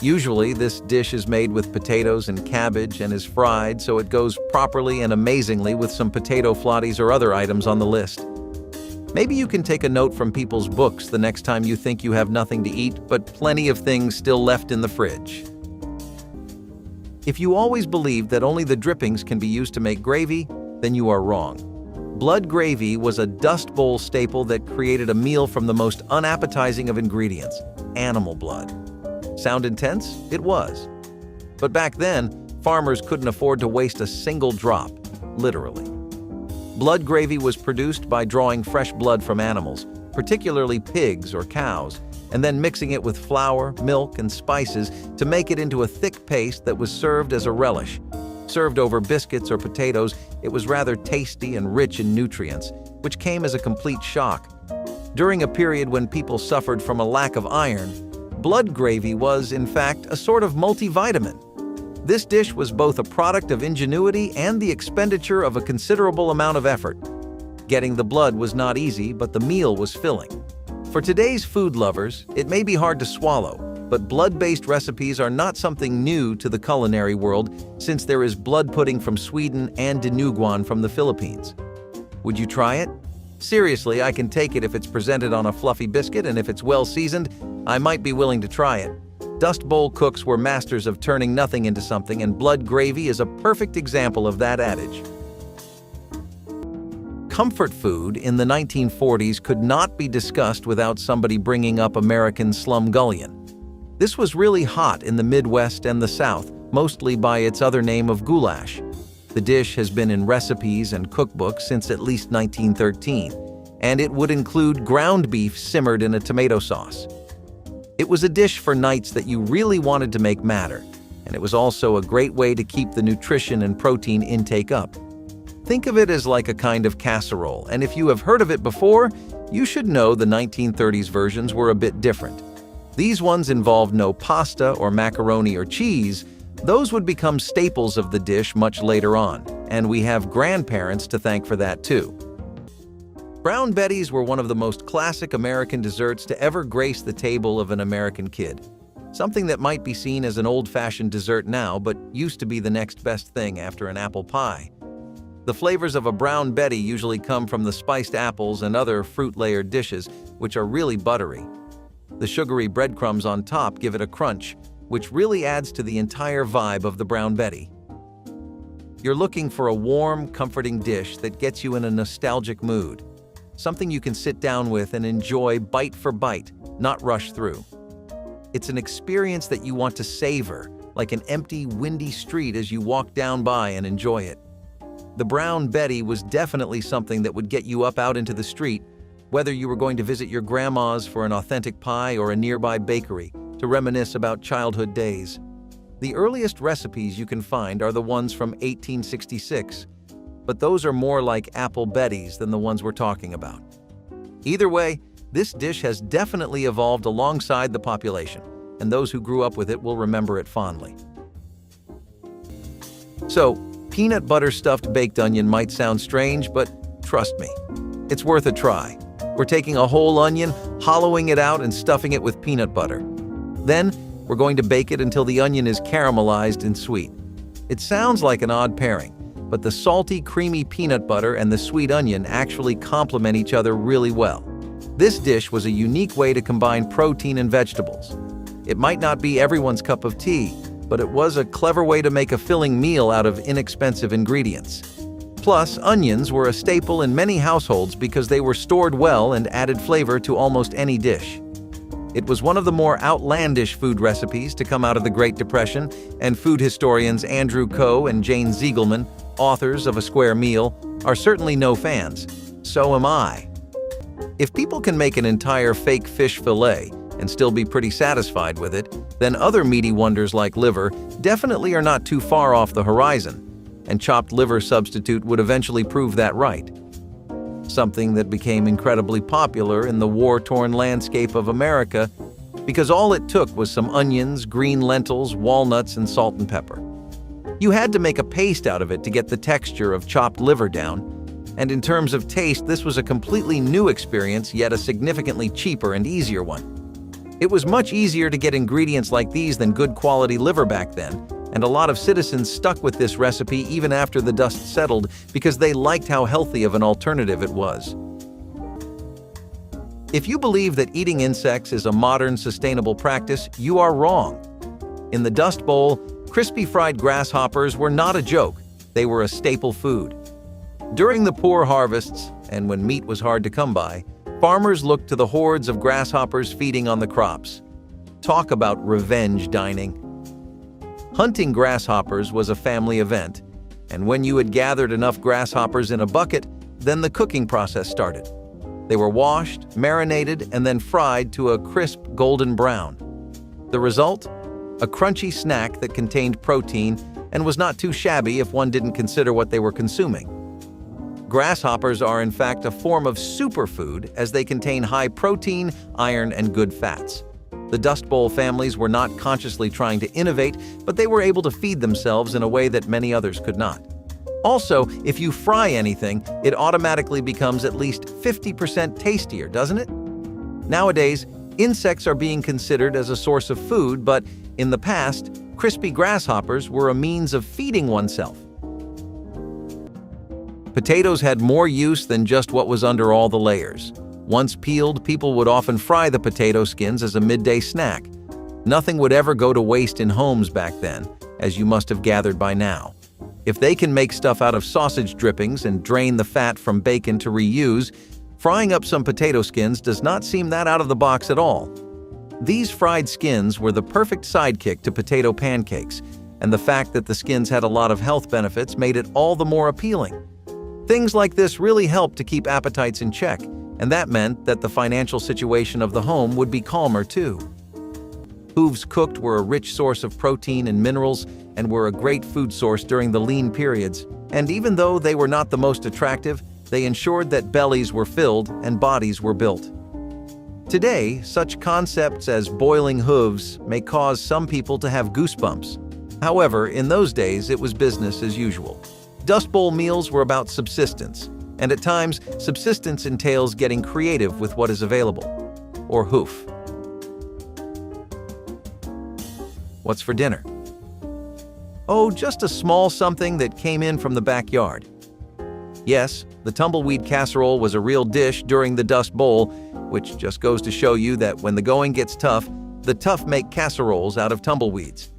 Usually, this dish is made with potatoes and cabbage and is fried, so it goes properly and amazingly with some potato flotties or other items on the list. Maybe you can take a note from people's books the next time you think you have nothing to eat, but plenty of things still left in the fridge. If you always believed that only the drippings can be used to make gravy, then you are wrong. Blood gravy was a Dust Bowl staple that created a meal from the most unappetizing of ingredients: animal blood. Sound intense? It was. But back then, farmers couldn't afford to waste a single drop, literally. Blood gravy was produced by drawing fresh blood from animals, particularly pigs or cows, and then mixing it with flour, milk, and spices to make it into a thick paste that was served as a relish. Served over biscuits or potatoes, it was rather tasty and rich in nutrients, which came as a complete shock. During a period when people suffered from a lack of iron, blood gravy was, in fact, a sort of multivitamin. This dish was both a product of ingenuity and the expenditure of a considerable amount of effort. Getting the blood was not easy, but the meal was filling. For today's food lovers, it may be hard to swallow, but blood-based recipes are not something new to the culinary world, since there is blood pudding from Sweden and dinuguan from the Philippines. Would you try it? Seriously, I can take it if it's presented on a fluffy biscuit, and if it's well seasoned, I might be willing to try it. Dust Bowl cooks were masters of turning nothing into something, and blood gravy is a perfect example of that adage. Comfort food in the 1940s could not be discussed without somebody bringing up American slumgullion. This was really hot in the Midwest and the South, mostly by its other name of goulash. The dish has been in recipes and cookbooks since at least 1913, and it would include ground beef simmered in a tomato sauce. It was a dish for nights that you really wanted to make matter, and it was also a great way to keep the nutrition and protein intake up. Think of it as like a kind of casserole, and if you have heard of it before, you should know the 1930s versions were a bit different. These ones involved no pasta or macaroni or cheese. Those would become staples of the dish much later on, and we have grandparents to thank for that too. Brown Betties were one of the most classic American desserts to ever grace the table of an American kid. Something that might be seen as an old-fashioned dessert now, but used to be the next best thing after an apple pie. The flavors of a Brown Betty usually come from the spiced apples and other fruit-layered dishes, which are really buttery. The sugary breadcrumbs on top give it a crunch, which really adds to the entire vibe of the Brown Betty. You're looking for a warm, comforting dish that gets you in a nostalgic mood. Something you can sit down with and enjoy bite for bite, not rush through. It's an experience that you want to savor, like an empty, windy street as you walk down by and enjoy it. The Brown Betty was definitely something that would get you up out into the street, whether you were going to visit your grandma's for an authentic pie or a nearby bakery to reminisce about childhood days. The earliest recipes you can find are the ones from 1866, but those are more like apple betties than the ones we're talking about. Either way, this dish has definitely evolved alongside the population, and those who grew up with it will remember it fondly. So, peanut butter stuffed baked onion might sound strange, but trust me, it's worth a try. We're taking a whole onion, hollowing it out and stuffing it with peanut butter. Then, we're going to bake it until the onion is caramelized and sweet. It sounds like an odd pairing, but the salty, creamy peanut butter and the sweet onion actually complement each other really well. This dish was a unique way to combine protein and vegetables. It might not be everyone's cup of tea, but it was a clever way to make a filling meal out of inexpensive ingredients. Plus, onions were a staple in many households because they were stored well and added flavor to almost any dish. It was one of the more outlandish food recipes to come out of the Great Depression, and food historians Andrew Coe and Jane Ziegelman, authors of A Square Meal, are certainly no fans. So am I. If people can make an entire fake fish fillet and still be pretty satisfied with it, then other meaty wonders like liver definitely are not too far off the horizon, and chopped liver substitute would eventually prove that right. Something that became incredibly popular in the war-torn landscape of America because all it took was some onions, green lentils, walnuts, and salt and pepper. You had to make a paste out of it to get the texture of chopped liver down, and in terms of taste, this was a completely new experience, yet a significantly cheaper and easier one. It was much easier to get ingredients like these than good quality liver back then, and a lot of citizens stuck with this recipe even after the dust settled because they liked how healthy of an alternative it was. If you believe that eating insects is a modern sustainable practice, you are wrong. In the Dust Bowl, crispy fried grasshoppers were not a joke, they were a staple food. During the poor harvests, and when meat was hard to come by, farmers looked to the hordes of grasshoppers feeding on the crops. Talk about revenge dining. Hunting grasshoppers was a family event, and when you had gathered enough grasshoppers in a bucket, then the cooking process started. They were washed, marinated, and then fried to a crisp golden brown. The result? A crunchy snack that contained protein and was not too shabby if one didn't consider what they were consuming. Grasshoppers are in fact a form of superfood as they contain high protein, iron, and good fats. The Dust Bowl families were not consciously trying to innovate, but they were able to feed themselves in a way that many others could not. Also, if you fry anything, it automatically becomes at least 50% tastier, doesn't it? Nowadays, insects are being considered as a source of food, but in the past, crispy grasshoppers were a means of feeding oneself. Potatoes had more use than just what was under all the layers. Once peeled, people would often fry the potato skins as a midday snack. Nothing would ever go to waste in homes back then, as you must have gathered by now. If they can make stuff out of sausage drippings and drain the fat from bacon to reuse, frying up some potato skins does not seem that out of the box at all. These fried skins were the perfect sidekick to potato pancakes, and the fact that the skins had a lot of health benefits made it all the more appealing. Things like this really helped to keep appetites in check, and that meant that the financial situation of the home would be calmer too. Hooves cooked were a rich source of protein and minerals and were a great food source during the lean periods, and even though they were not the most attractive, they ensured that bellies were filled and bodies were built. Today, such concepts as boiling hooves may cause some people to have goosebumps. However, in those days, it was business as usual. Dust Bowl meals were about subsistence, and at times, subsistence entails getting creative with what is available. Or hoof. What's for dinner? Oh, just a small something that came in from the backyard. Yes, the tumbleweed casserole was a real dish during the Dust Bowl, which just goes to show you that when the going gets tough, the tough make casseroles out of tumbleweeds.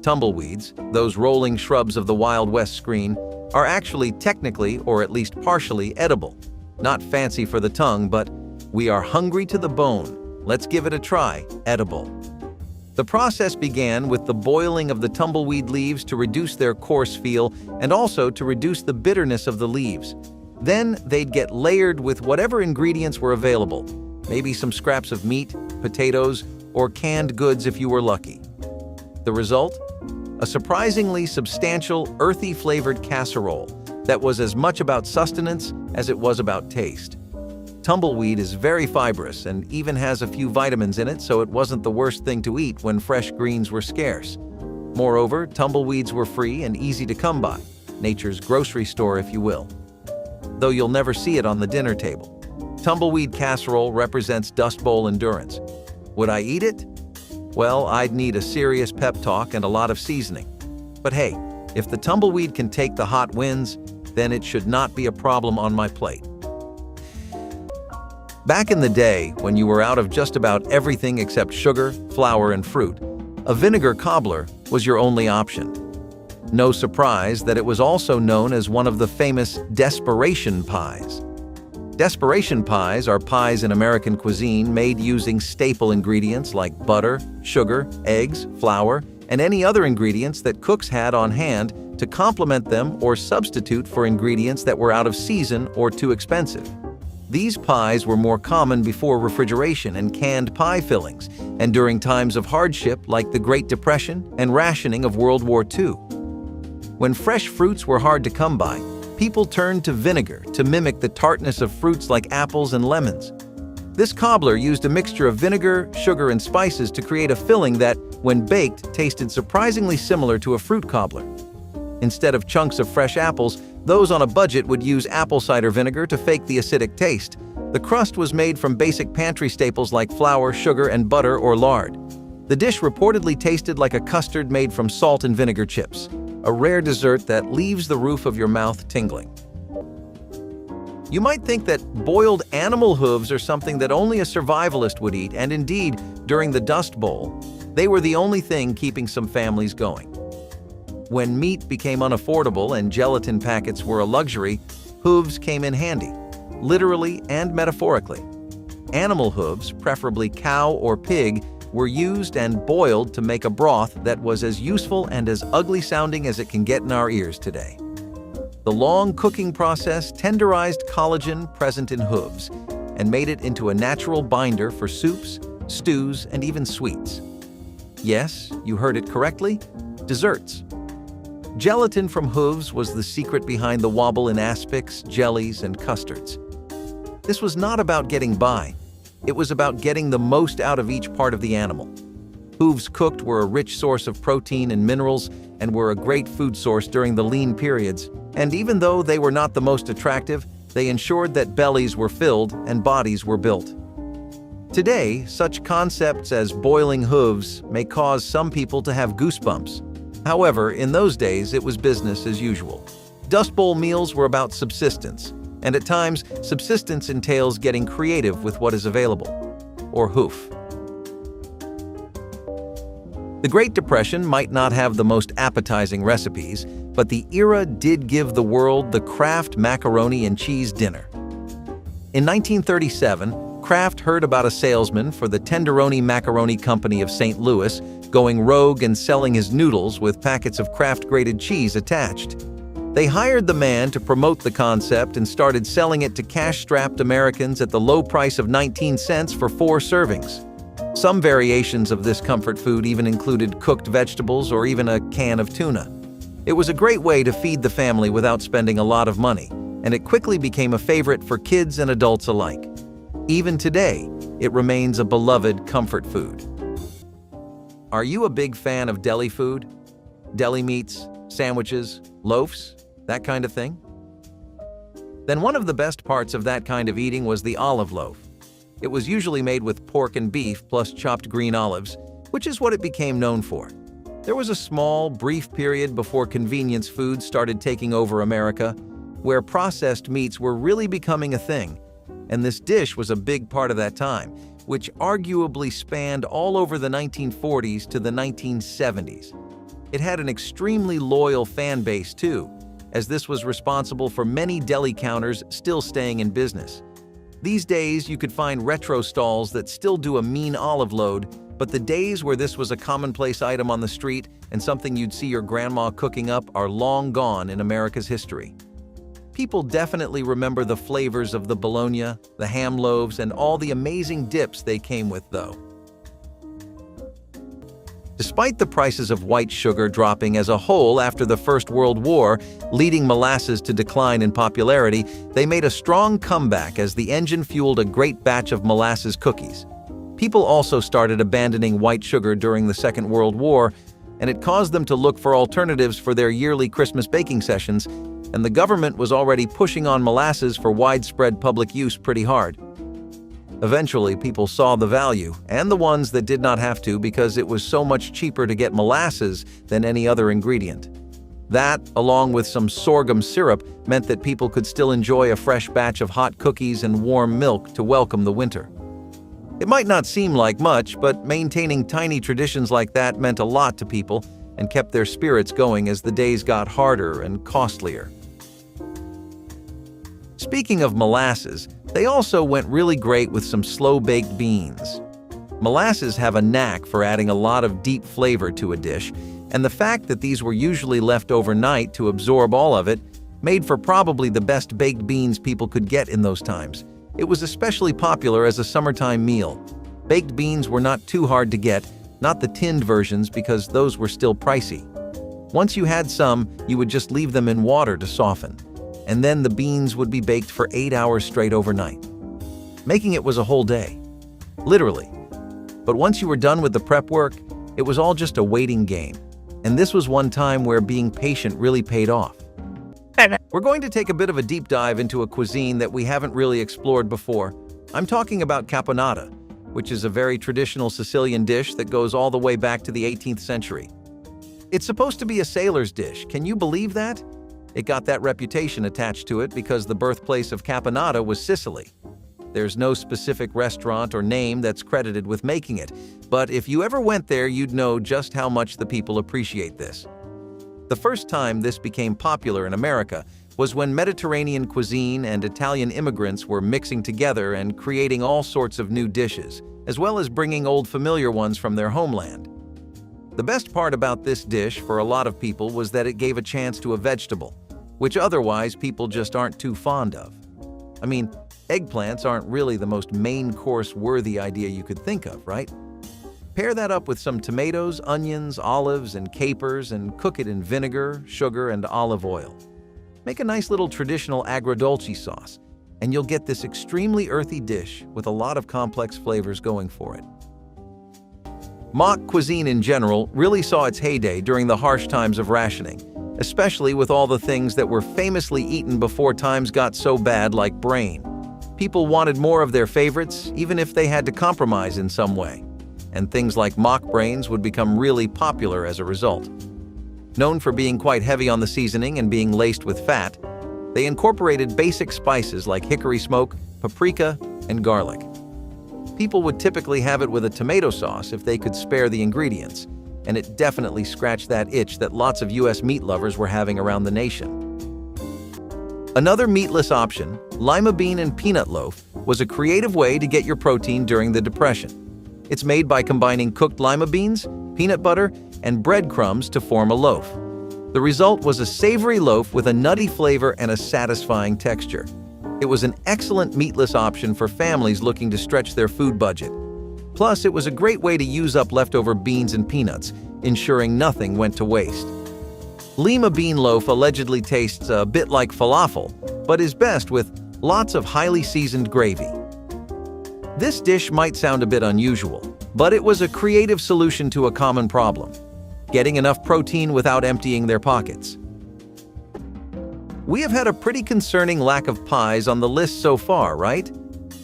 Tumbleweeds, those rolling shrubs of the Wild West screen, are actually technically, or at least partially, edible. Not fancy for the tongue, but we are hungry to the bone. Let's give it a try, edible. The process began with the boiling of the tumbleweed leaves to reduce their coarse feel and also to reduce the bitterness of the leaves. Then they'd get layered with whatever ingredients were available, maybe some scraps of meat, potatoes, or canned goods if you were lucky. The result? A surprisingly substantial, earthy-flavored casserole that was as much about sustenance as it was about taste. Tumbleweed is very fibrous and even has a few vitamins in it, so it wasn't the worst thing to eat when fresh greens were scarce. Moreover, tumbleweeds were free and easy to come by, nature's grocery store if you will. Though you'll never see it on the dinner table. Tumbleweed casserole represents Dust Bowl endurance. Would I eat it? Well, I'd need a serious pep talk and a lot of seasoning. But hey, if the tumbleweed can take the hot winds, then it should not be a problem on my plate. Back in the day, when you were out of just about everything except sugar, flour, and fruit, a vinegar cobbler was your only option. No surprise that it was also known as one of the famous desperation pies. Desperation pies are pies in American cuisine made using staple ingredients like butter, sugar, eggs, flour, and any other ingredients that cooks had on hand to complement them or substitute for ingredients that were out of season or too expensive. These pies were more common before refrigeration and canned pie fillings, and during times of hardship like the Great Depression and rationing of World War II. When fresh fruits were hard to come by, people turned to vinegar to mimic the tartness of fruits like apples and lemons. This cobbler used a mixture of vinegar, sugar, and spices to create a filling that, when baked, tasted surprisingly similar to a fruit cobbler. Instead of chunks of fresh apples, those on a budget would use apple cider vinegar to fake the acidic taste. The crust was made from basic pantry staples like flour, sugar, and butter or lard. The dish reportedly tasted like a custard made from salt and vinegar chips, a rare dessert that leaves the roof of your mouth tingling. You might think that boiled animal hooves are something that only a survivalist would eat, and indeed, during the Dust Bowl, they were the only thing keeping some families going. When meat became unaffordable and gelatin packets were a luxury, hooves came in handy, literally and metaphorically. Animal hooves, preferably cow or pig, were used and boiled to make a broth that was as useful and as ugly sounding as it can get in our ears today. The long cooking process tenderized collagen present in hooves and made it into a natural binder for soups, stews, and even sweets. Yes, you heard it correctly, desserts. Gelatin from hooves was the secret behind the wobble in aspics, jellies, and custards. This was not about getting by. It was about getting the most out of each part of the animal. Hooves cooked were a rich source of protein and minerals and were a great food source during the lean periods, and even though they were not the most attractive, they ensured that bellies were filled and bodies were built. Today, such concepts as boiling hooves may cause some people to have goosebumps. However, in those days, it was business as usual. Dust Bowl meals were about subsistence, and at times, subsistence entails getting creative with what is available. Or hoof. The Great Depression might not have the most appetizing recipes, but the era did give the world the Kraft macaroni and cheese dinner. In 1937, Kraft heard about a salesman for the Tenderoni Macaroni Company of St. Louis going rogue and selling his noodles with packets of Kraft grated cheese attached. They hired the man to promote the concept and started selling it to cash-strapped Americans at the low price of 19 cents for 4 servings. Some variations of this comfort food even included cooked vegetables or even a can of tuna. It was a great way to feed the family without spending a lot of money, and it quickly became a favorite for kids and adults alike. Even today, it remains a beloved comfort food. Are you a big fan of deli food? Deli meats, sandwiches, loaves, that kind of thing? Then one of the best parts of that kind of eating was the olive loaf. It was usually made with pork and beef plus chopped green olives, which is what it became known for. There was a small, brief period before convenience foods started taking over America, where processed meats were really becoming a thing, and this dish was a big part of that time, which arguably spanned all over the 1940s to the 1970s. It had an extremely loyal fan base too, as this was responsible for many deli counters still staying in business. These days, you could find retro stalls that still do a mean olive load, but the days where this was a commonplace item on the street and something you'd see your grandma cooking up are long gone in America's history. People definitely remember the flavors of the bologna, the ham loaves, and all the amazing dips they came with, though. Despite the prices of white sugar dropping as a whole after the First World War, leading molasses to decline in popularity, they made a strong comeback as the engine fueled a great batch of molasses cookies. People also started abandoning white sugar during the Second World War, and it caused them to look for alternatives for their yearly Christmas baking sessions, and the government was already pushing on molasses for widespread public use pretty hard. Eventually, people saw the value, and the ones that did not have to because it was so much cheaper to get molasses than any other ingredient. That, along with some sorghum syrup, meant that people could still enjoy a fresh batch of hot cookies and warm milk to welcome the winter. It might not seem like much, but maintaining tiny traditions like that meant a lot to people and kept their spirits going as the days got harder and costlier. Speaking of molasses, they also went really great with some slow-baked beans. Molasses have a knack for adding a lot of deep flavor to a dish, and the fact that these were usually left overnight to absorb all of it made for probably the best baked beans people could get in those times. It was especially popular as a summertime meal. Baked beans were not too hard to get, not the tinned versions because those were still pricey. Once you had some, you would just leave them in water to soften, and then the beans would be baked for 8 hours straight overnight. Making it was a whole day, literally. But once you were done with the prep work, it was all just a waiting game, and this was one time where being patient really paid off. We're going to take a bit of a deep dive into a cuisine that we haven't really explored before. I'm talking about caponata, which is a very traditional Sicilian dish that goes all the way back to the 18th century. It's supposed to be a sailor's dish, can you believe that? It got that reputation attached to it because the birthplace of caponata was Sicily. There's no specific restaurant or name that's credited with making it, but if you ever went there, you'd know just how much the people appreciate this. The first time this became popular in America was when Mediterranean cuisine and Italian immigrants were mixing together and creating all sorts of new dishes, as well as bringing old familiar ones from their homeland. The best part about this dish for a lot of people was that it gave a chance to a vegetable, which otherwise people just aren't too fond of. I mean, eggplants aren't really the most main course-worthy idea you could think of, right? Pair that up with some tomatoes, onions, olives, and capers and cook it in vinegar, sugar, and olive oil. Make a nice little traditional agrodolce sauce, and you'll get this extremely earthy dish with a lot of complex flavors going for it. Mock cuisine in general really saw its heyday during the harsh times of rationing, especially with all the things that were famously eaten before times got so bad like brain. People wanted more of their favorites, even if they had to compromise in some way. And things like mock brains would become really popular as a result. Known for being quite heavy on the seasoning and being laced with fat, they incorporated basic spices like hickory smoke, paprika, and garlic. People would typically have it with a tomato sauce if they could spare the ingredients, and it definitely scratched that itch that lots of US meat lovers were having around the nation. Another meatless option, lima bean and peanut loaf, was a creative way to get your protein during the Depression. It's made by combining cooked lima beans, peanut butter, and breadcrumbs to form a loaf. The result was a savory loaf with a nutty flavor and a satisfying texture. It was an excellent meatless option for families looking to stretch their food budget. Plus, it was a great way to use up leftover beans and peanuts, ensuring nothing went to waste. Lima bean loaf allegedly tastes a bit like falafel, but is best with lots of highly seasoned gravy. This dish might sound a bit unusual, but it was a creative solution to a common problem: getting enough protein without emptying their pockets. We have had a pretty concerning lack of pies on the list so far, right?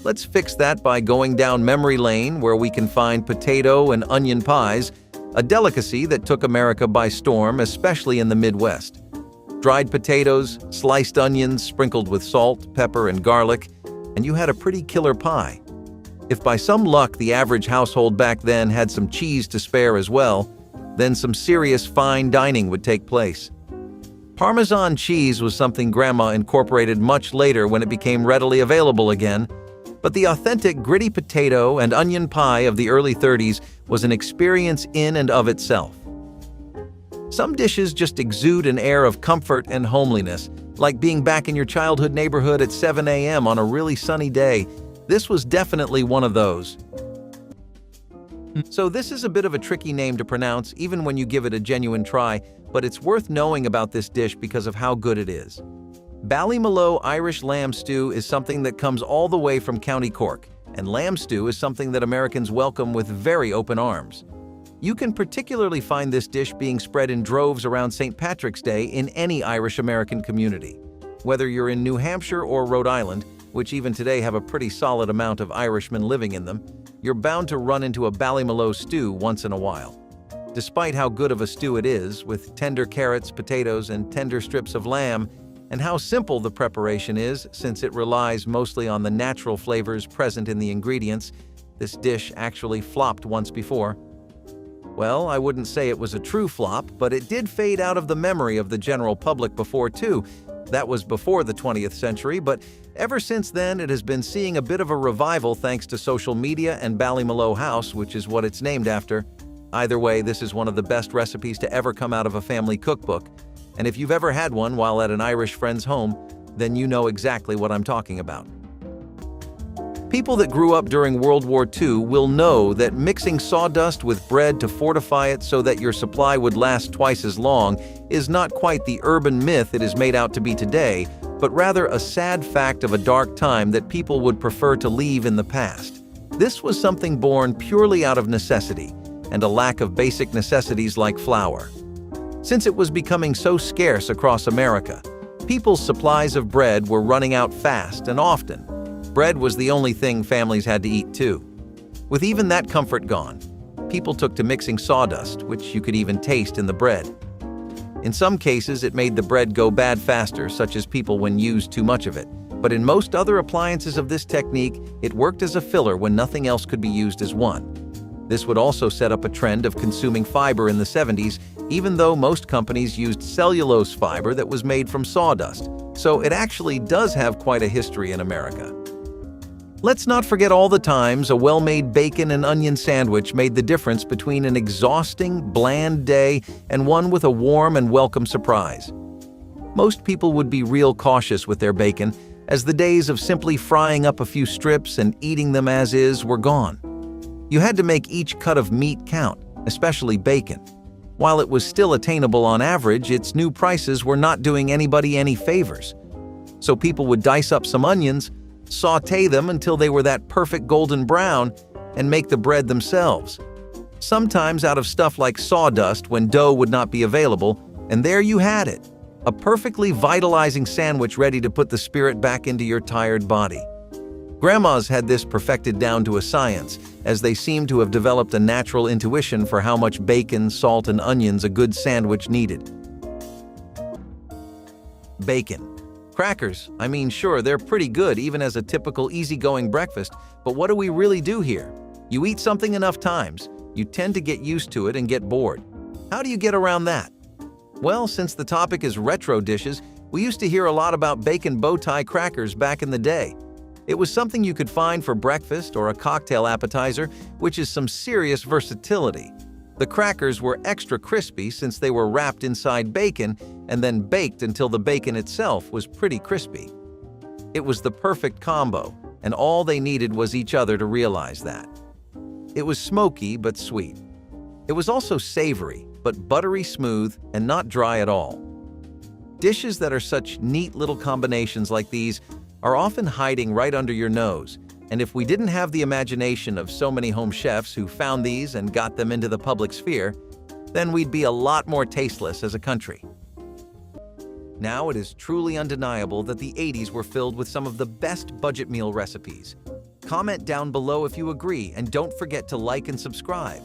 Let's fix that by going down memory lane, where we can find potato and onion pies, a delicacy that took America by storm, especially in the Midwest. Dried potatoes, sliced onions sprinkled with salt, pepper, and garlic, and you had a pretty killer pie. If by some luck the average household back then had some cheese to spare as well, then some serious fine dining would take place. Parmesan cheese was something Grandma incorporated much later when it became readily available again, but the authentic gritty potato and onion pie of the early 30s was an experience in and of itself. Some dishes just exude an air of comfort and homeliness, like being back in your childhood neighborhood at 7 a.m. on a really sunny day. This was definitely one of those. So this is a bit of a tricky name to pronounce even when you give it a genuine try, but it's worth knowing about this dish because of how good it is. Ballymaloe Irish lamb stew is something that comes all the way from County Cork, and lamb stew is something that Americans welcome with very open arms. You can particularly find this dish being spread in droves around St. Patrick's Day in any Irish-American community. Whether you're in New Hampshire or Rhode Island, which even today have a pretty solid amount of Irishmen living in them, you're bound to run into a Ballymaloe stew once in a while. Despite how good of a stew it is, with tender carrots, potatoes, and tender strips of lamb, and how simple the preparation is since it relies mostly on the natural flavors present in the ingredients, this dish actually flopped once before. Well, I wouldn't say it was a true flop, but it did fade out of the memory of the general public before too. That was before the 20th century, but ever since then it has been seeing a bit of a revival thanks to social media and Ballymaloe House, which is what it's named after. Either way, this is one of the best recipes to ever come out of a family cookbook. And if you've ever had one while at an Irish friend's home, then you know exactly what I'm talking about. People that grew up during World War II will know that mixing sawdust with bread to fortify it so that your supply would last twice as long is not quite the urban myth it is made out to be today, but rather a sad fact of a dark time that people would prefer to leave in the past. This was something born purely out of necessity and a lack of basic necessities like flour. Since it was becoming so scarce across America, people's supplies of bread were running out fast and often. Bread was the only thing families had to eat too. With even that comfort gone, people took to mixing sawdust, which you could even taste in the bread. In some cases, it made the bread go bad faster, such as people when used too much of it. But in most other appliances of this technique, it worked as a filler when nothing else could be used as one. This would also set up a trend of consuming fiber in the 70s, even though most companies used cellulose fiber that was made from sawdust. So it actually does have quite a history in America. Let's not forget all the times a well-made bacon and onion sandwich made the difference between an exhausting, bland day and one with a warm and welcome surprise. Most people would be real cautious with their bacon, as the days of simply frying up a few strips and eating them as is were gone. You had to make each cut of meat count, especially bacon. While it was still attainable on average, its new prices were not doing anybody any favors. So people would dice up some onions, sauté them until they were that perfect golden brown, and make the bread themselves. Sometimes out of stuff like sawdust when dough would not be available, and there you had it, a perfectly vitalizing sandwich ready to put the spirit back into your tired body. Grandmas had this perfected down to a science, as they seemed to have developed a natural intuition for how much bacon, salt, and onions a good sandwich needed. Bacon. Crackers, I mean, sure, they're pretty good even as a typical easygoing breakfast, but what do we really do here? You eat something enough times, you tend to get used to it and get bored. How do you get around that? Well, since the topic is retro dishes, We used to hear a lot about bacon bow tie crackers back in the day. It was something you could find for breakfast or a cocktail appetizer, which is some serious versatility. The crackers were extra crispy since they were wrapped inside bacon and then baked until the bacon itself was pretty crispy. It was the perfect combo, and all they needed was each other to realize that. It was smoky but sweet. It was also savory, but buttery smooth and not dry at all. Dishes that are such neat little combinations like these are often hiding right under your nose, and if we didn't have the imagination of so many home chefs who found these and got them into the public sphere, then we'd be a lot more tasteless as a country. Now it is truly undeniable that the 80s were filled with some of the best budget meal recipes. Comment down below if you agree, and don't forget to like and subscribe.